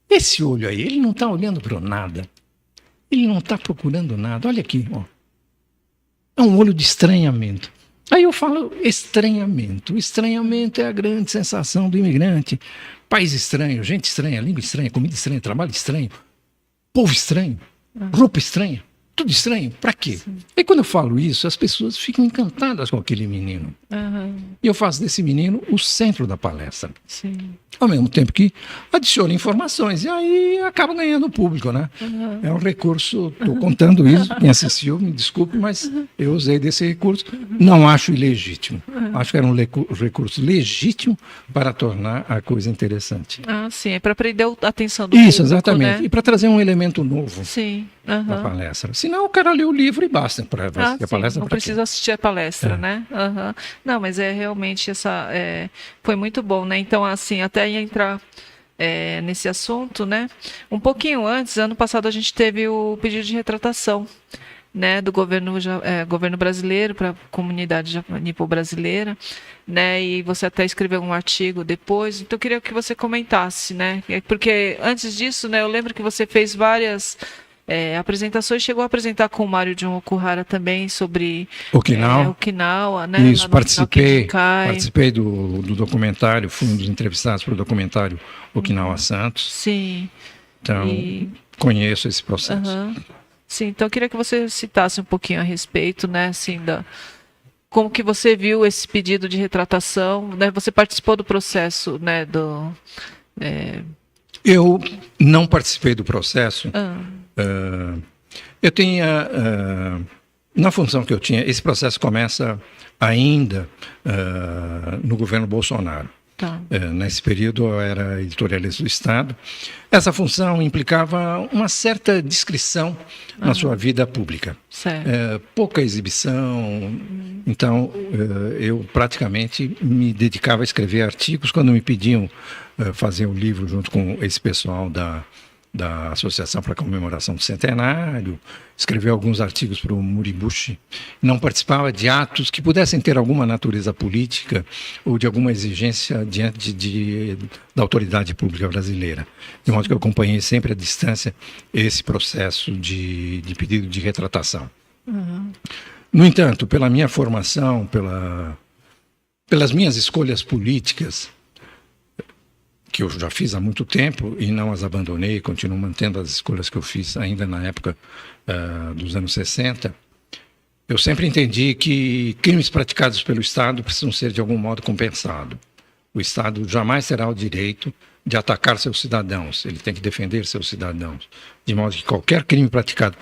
Esse olho aí, ele não está olhando para nada. Ele não está procurando nada. Olha aqui, ó. É um olho de estranhamento. Aí eu falo estranhamento. Estranhamento é a grande sensação do imigrante. País estranho, gente estranha, língua estranha, comida estranha, trabalho estranho, povo estranho, roupa estranha. Tudo estranho, para quê? Sim. E quando eu falo isso, as pessoas ficam encantadas com aquele menino. E eu faço desse menino o centro da palestra. Sim. Ao mesmo tempo que adiciono informações. E aí acaba ganhando o público, né? É um recurso, estou contando isso, quem assistiu, me desculpe, mas eu usei desse recurso. Não acho ilegítimo. Acho que era um recurso legítimo para tornar a coisa interessante. Sim, é para prender a atenção do público. Isso, exatamente. Né? E para trazer um elemento novo. Sim. Da palestra. Senão o cara lê o livro e basta para a palestra. Não precisa assistir a palestra, né? Não, mas realmente foi muito bom, né? Então, assim, até ia entrar nesse assunto, né? Um pouquinho antes, ano passado, a gente teve o pedido de retratação, né, do governo brasileiro para a comunidade nipo-brasileira, né, e você até escreveu um artigo depois, então eu queria que você comentasse, né, porque antes disso, né, eu lembro que você fez várias apresentações, chegou a apresentar com o Mário John Okuhara também sobre Okinawa, né, isso, participei do documentário, fui um dos entrevistados para o documentário Okinawa Santos. Sim. Então, conheço esse processo. Sim, então eu queria que você citasse um pouquinho a respeito, né, assim, como que você viu esse pedido de retratação, né? Você participou do processo, né, Eu não participei do processo. Eu tinha, na função que eu tinha, esse processo começa ainda no governo Bolsonaro. Tá. Nesse período eu era editorialista do Estado. Essa função implicava uma certa discrição na sua vida pública. Pouca exibição. Então, eu praticamente me dedicava a escrever artigos. Quando me pediam fazer um livro junto com esse pessoal da Associação para a Comemoração do Centenário, escrever alguns artigos para o Muribushi, não participava de atos que pudessem ter alguma natureza política ou de alguma exigência diante da autoridade pública brasileira. De modo que eu acompanhei sempre à distância esse processo de pedido de retratação. No entanto, pela minha formação, pelas minhas escolhas políticas, que eu já fiz há muito tempo e não as abandonei, continuo mantendo as escolhas que eu fiz ainda na época dos anos 60, eu sempre entendi que crimes praticados pelo Estado precisam ser de algum modo compensados. O Estado jamais terá o direito de atacar seus cidadãos, ele tem que defender seus cidadãos, de modo que qualquer crime praticado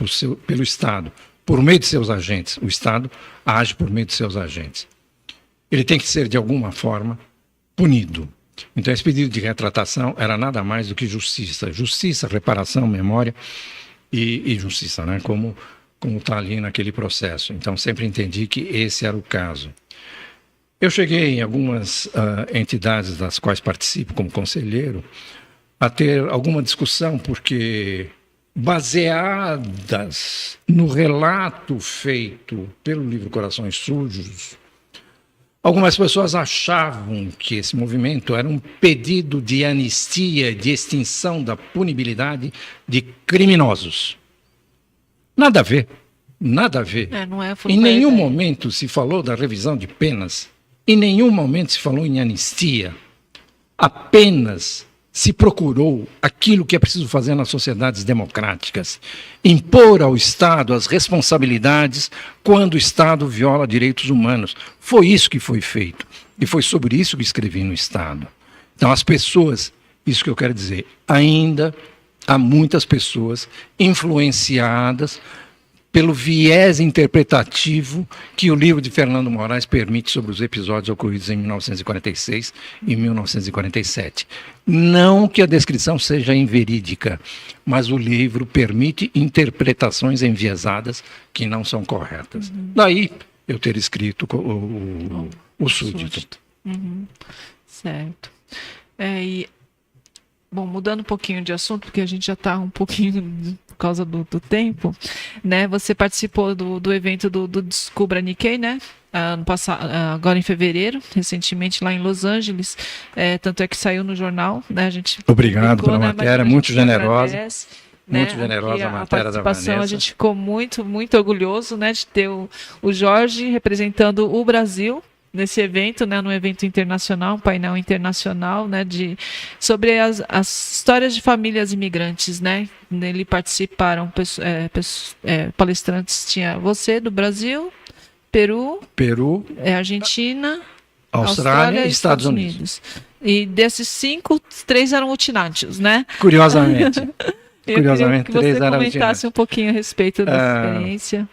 pelo Estado, por meio de seus agentes, o Estado age por meio de seus agentes. Ele tem que ser de alguma forma punido. Então, esse pedido de retratação era nada mais do que justiça. Justiça, reparação, memória e justiça, né? Como está ali naquele processo. Então, sempre entendi que esse era o caso. Eu cheguei em algumas entidades das quais participo como conselheiro a ter alguma discussão, porque baseadas no relato feito pelo livro Corações Sujos, algumas pessoas achavam que esse movimento era um pedido de anistia, de extinção da punibilidade de criminosos. Nada a ver, nada a ver. Em nenhum momento se falou da revisão de penas, em nenhum momento se falou em anistia. Apenas se procurou aquilo que é preciso fazer nas sociedades democráticas: impor ao Estado as responsabilidades quando o Estado viola direitos humanos. Foi isso que foi feito. E foi sobre isso que escrevi no Estado. Então, as pessoas, isso que eu quero dizer, ainda há muitas pessoas influenciadas pelo viés interpretativo que o livro de Fernando Moraes permite sobre os episódios ocorridos em 1946 e 1947. Não que a descrição seja inverídica, mas o livro permite interpretações enviesadas que não são corretas. Daí eu ter escrito o Súdito. Certo. Bom, mudando um pouquinho de assunto, porque a gente já está um pouquinho por causa do tempo, né? Você participou do evento do Descubra Nikkei, né? Ano passado, agora em fevereiro, recentemente lá em Los Angeles, tanto é que saiu no jornal, né? A gente obrigado pela matéria, muito generosa. Agradece, muito né? generosa a matéria da Vanessa. A gente ficou muito, muito orgulhoso, né, de ter o Jorge representando o Brasil nesse evento, né, num evento internacional, um painel internacional, né, sobre as histórias de famílias imigrantes, né. Nele participaram palestrantes, tinha você do Brasil, Peru, Argentina, Austrália e Estados Unidos. E desses 5, 3 eram utinátios, né? Curiosamente. Eu queria que você comentasse um pouquinho a respeito da experiência.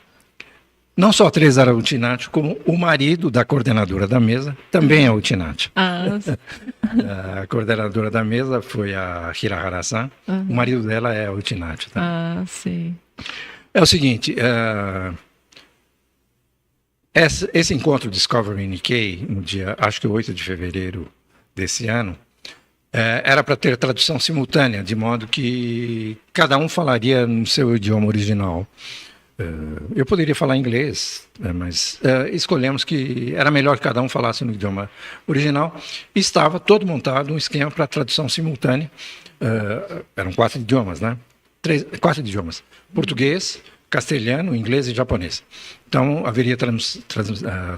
Não só 3 eram utinátios, como o marido da coordenadora da mesa também é utinátio. A coordenadora da mesa foi a Hirahara-san. O marido dela é utinátio. Tá? Sim. É o seguinte, esse encontro Discovery Nikkei, no dia, acho que 8 de fevereiro desse ano, era para ter tradução simultânea, de modo que cada um falaria no seu idioma original. Eu poderia falar inglês, mas escolhemos que era melhor que cada um falasse no idioma original. E estava todo montado um esquema para tradução simultânea. Eram 4 idiomas, né? 4 idiomas: português, castelhano, inglês e japonês. Então, haveria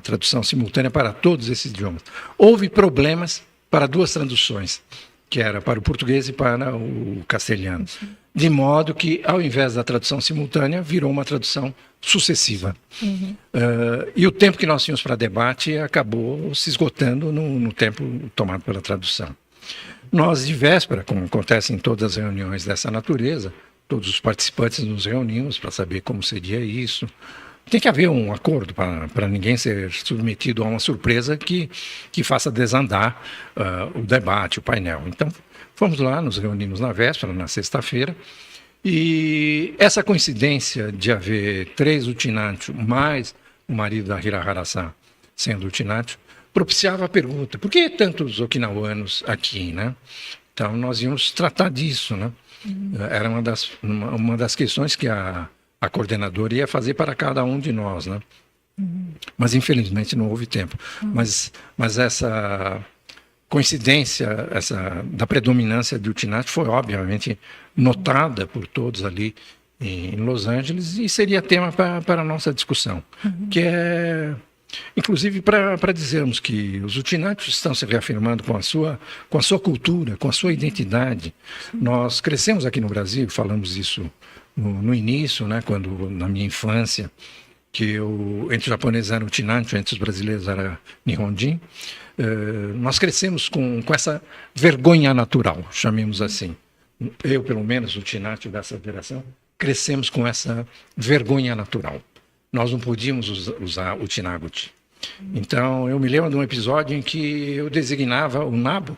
tradução simultânea para todos esses idiomas. Houve problemas para 2 traduções, que era para o português e para o castelhano. De modo que, ao invés da tradução simultânea, virou uma tradução sucessiva. E o tempo que nós tínhamos para debate acabou se esgotando no tempo tomado pela tradução. Nós, de véspera, como acontece em todas as reuniões dessa natureza, todos os participantes nos reunimos para saber como seria isso. Tem que haver um acordo para ninguém ser submetido a uma surpresa que faça desandar o debate, o painel. Então, fomos lá, nos reunimos na véspera, na sexta-feira, e essa coincidência de haver 3 Utinatio mais o marido da Hirahara-san sendo Utinatio, propiciava a pergunta: por que tantos okinawanos aqui, né? Então, nós íamos tratar disso, né? Era uma das questões que a coordenadora ia fazer para cada um de nós, né? Mas, infelizmente, não houve tempo. Mas essa coincidência da predominância de Utinatio foi, obviamente, notada por todos ali em Los Angeles e seria tema para a nossa discussão, que é, inclusive, para dizermos que os Utinatios estão se reafirmando com a sua cultura, com a sua identidade. Nós crescemos aqui no Brasil, falamos isso no início, né, quando, na minha infância, que entre os japoneses era Utinatio, entre os brasileiros era Nihonjin. Nós crescemos com essa vergonha natural, chamemos assim. Eu, pelo menos, Utinatio dessa geração, crescemos com essa vergonha natural. Nós não podíamos usar o Utinaguti. Então, eu me lembro de um episódio em que eu designava o nabo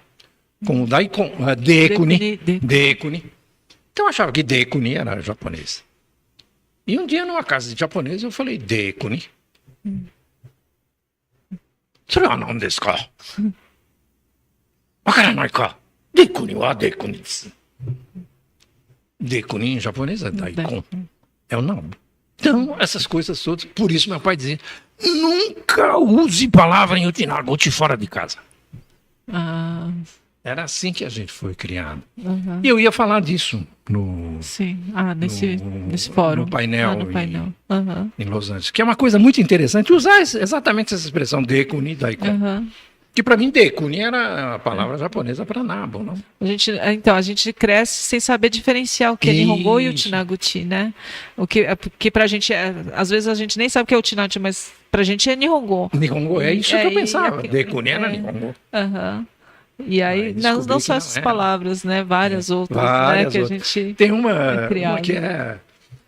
como Dekuni. Então, eu achava que Dekuni era japonês. E um dia, numa casa de japonês, eu falei Dekuni. それは何ですか? わからないか? Dekuni wa Dekuni desu. Dekuni em japonês é daikon. É o nabo. Então, essas coisas todas, por isso meu pai dizia: nunca use palavra em Utinaguti fora de casa. Era assim que a gente foi criado. E eu ia falar disso nesse fórum. No painel, em Los Angeles. Que é uma coisa muito interessante usar exatamente essa expressão Dekuni, daikon. Que para mim Dekuni era a palavra japonesa para nabo, não? A gente cresce sem saber diferenciar o que é Nihongo e Utinaguti, né? Porque pra gente, às vezes a gente nem sabe o que é Utinaguti, mas pra gente é Nihongo. Nihongo, é isso que eu pensava. Dekuni era Nihongo. E aí, não só essas palavras, né? Várias outras, né? Que a gente tem uma que é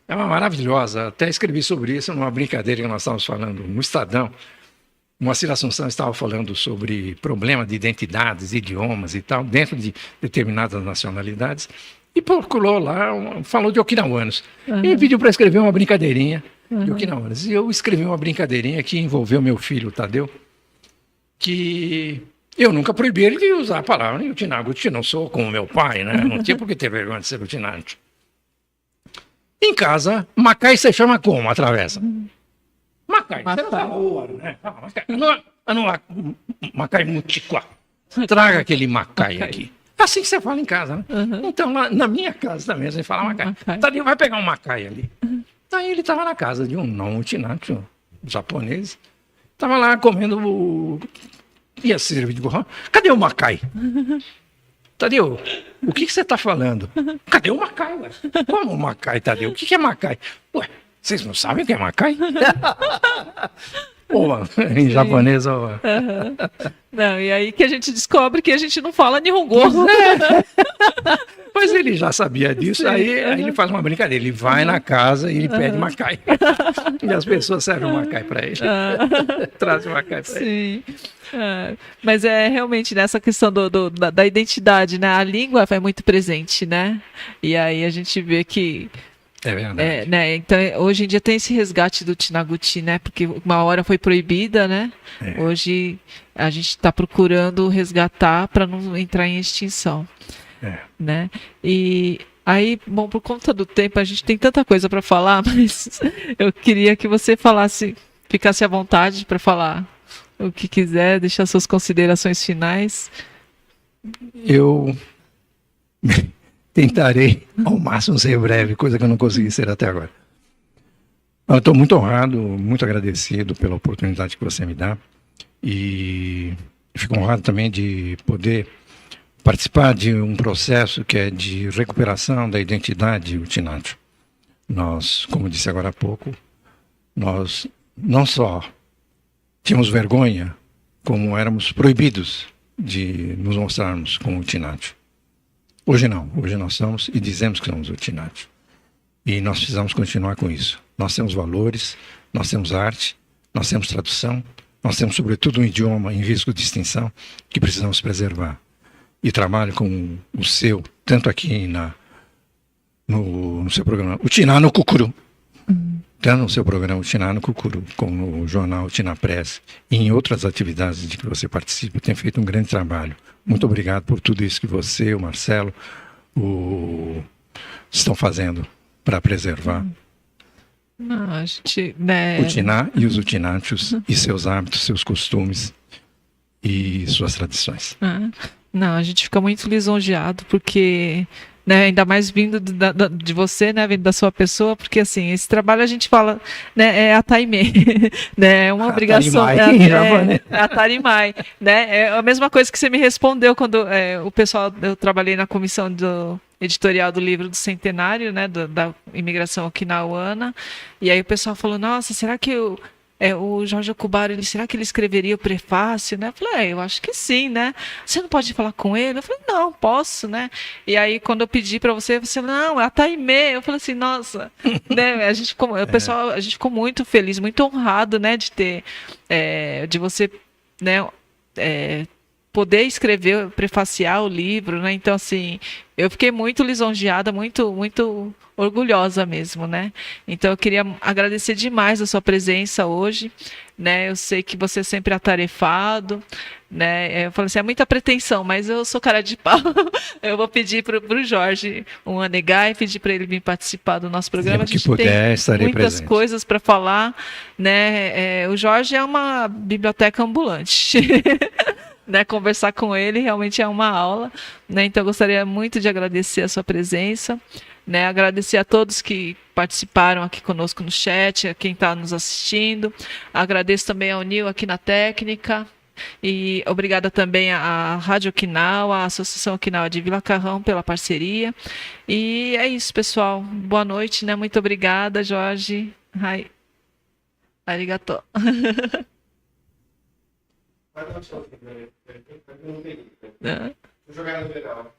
uma maravilhosa. Até escrevi sobre isso numa brincadeira que nós estávamos falando no Estadão. Moacir Assunção estava falando sobre problema de identidades, idiomas e tal, dentro de determinadas nacionalidades, e procurou lá, falou de okinawanos. E pediu para escrever uma brincadeirinha de okinawanos. E eu escrevi uma brincadeirinha que envolveu meu filho, Tadeu, que eu nunca proibi ele de usar a palavra em Utinaguti, não sou como meu pai, né? Não tinha por que ter vergonha de ser Utinatio. Em casa, Macai se chama como a travessa? Macai, você não fala ouro, né? Macai Mutikwa. Traga aquele Macai aqui. É assim que você fala em casa, né? Então, na minha casa também, você fala Macai. Tadinho, vai pegar um Macai ali. Aí ele estava na casa de um não Utinatio japonês. Estava lá comendo ia servir de borrão. Cadê o Macai? Tadeu, o que você está falando? Cadê o Macai? Ué? Como o Macai, Tadeu? O que é Macai? Ué, vocês não sabem o que é Macai? Em japonês, Não, e aí que a gente descobre que a gente não fala Nihongo. Mas ele já sabia disso, aí ele faz uma brincadeira. Ele vai na casa e ele pede Macai. E as pessoas servem o Macai para ele. Trazem o Macai para ele. Mas é realmente nessa questão da identidade, né? A língua é muito presente, né? E aí a gente vê que é verdade. Né? Então, hoje em dia tem esse resgate do Utinaguti, né? Porque uma hora foi proibida, né? Hoje a gente está procurando resgatar para não entrar em extinção. Né? E Aí, bom, por conta do tempo, a gente tem tanta coisa para falar, mas eu queria que você falasse, ficasse à vontade para falar o que quiser, deixar suas considerações finais. Eu tentarei ao máximo ser breve, coisa que eu não consegui ser até agora. Eu estou muito honrado, muito agradecido pela oportunidade que você me dá e fico honrado também de poder participar de um processo que é de recuperação da identidade Utinati. Nós, como disse agora há pouco, nós não só tínhamos vergonha, como éramos proibidos de nos mostrarmos como Utinati. Hoje não, hoje nós somos e dizemos que somos Utinati. E nós precisamos continuar com isso. Nós temos valores, nós temos arte, nós temos tradução, nós temos sobretudo um idioma em risco de extinção que precisamos preservar. E trabalho com o seu, tanto aqui no seu programa Utiná no Cucuru, tanto no seu programa Utiná no Cucuru, como no jornal Utiná Press e em outras atividades de que você participa, tem feito um grande trabalho. Muito obrigado por tudo isso que você, o Marcelo, estão fazendo para preservar Não, a gente, né, o Utiná e os Utinátios e seus hábitos, seus costumes e suas tradições. Não, a gente fica muito lisonjeado porque, né, ainda mais vindo de você, né, vindo da sua pessoa, porque assim, esse trabalho a gente fala, né, é a Taimê, né, é uma obrigação, é a Tarimai, né, é a mesma coisa que você me respondeu quando o pessoal, eu trabalhei na comissão do editorial do livro do centenário, né, da imigração okinawana, e aí o pessoal falou, nossa, será que o Jorge Okubaro, será que ele escreveria o prefácio, né? Eu falei, eu acho que sim, né? Você não pode falar com ele? Eu falei, não, posso, né? E aí, quando eu pedi para você não, é a Taimê. Eu falei assim, nossa, né? O pessoal, a gente ficou muito feliz, muito honrado, né? De ter, de você, né? Poder escrever, prefaciar o livro, né? Então, assim, eu fiquei muito lisonjeada, muito, muito orgulhosa mesmo, né? Então, eu queria agradecer demais a sua presença hoje, né? Eu sei que você é sempre atarefado, né? Eu falei assim, é muita pretensão, mas eu sou cara de pau. Eu vou pedir para o Jorge um anegar e pedir para ele vir participar do nosso programa. A gente tem muitas coisas para falar, né? O Jorge é uma biblioteca ambulante. Né, conversar com ele realmente é uma aula, né? Então eu gostaria muito de agradecer a sua presença, né? Agradecer a todos que participaram aqui conosco no chat, a quem está nos assistindo. Agradeço também ao Nil aqui na técnica e obrigada também à Rádio Okinawa, à Associação Okinawa de Vila Carrão pela parceria. E é isso, pessoal. Boa noite, né? Muito obrigada, Jorge. Hai. Arigato. Jogar na geral.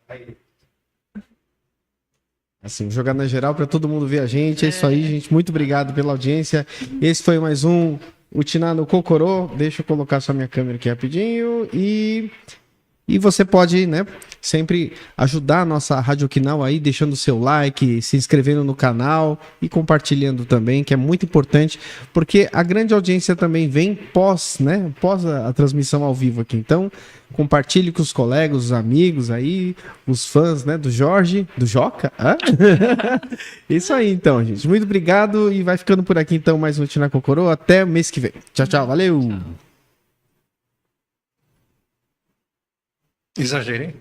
Assim, jogar na geral para todo mundo ver a gente. É isso aí, gente. Muito obrigado pela audiência. Esse foi mais um Utiná no Cocorô. Deixa eu colocar só minha câmera aqui rapidinho. E você pode, né, sempre ajudar a nossa Rádio Okinawa aí, deixando o seu like, se inscrevendo no canal e compartilhando também, que é muito importante, porque a grande audiência também vem pós a transmissão ao vivo aqui. Então, compartilhe com os colegas, os amigos aí, os fãs, né, do Jorge, do Joca. Isso aí, então, gente. Muito obrigado e vai ficando por aqui, então, mais um Utiná Cocorô. Até mês que vem. Tchau, tchau. Valeu! Tchau. Exagerei?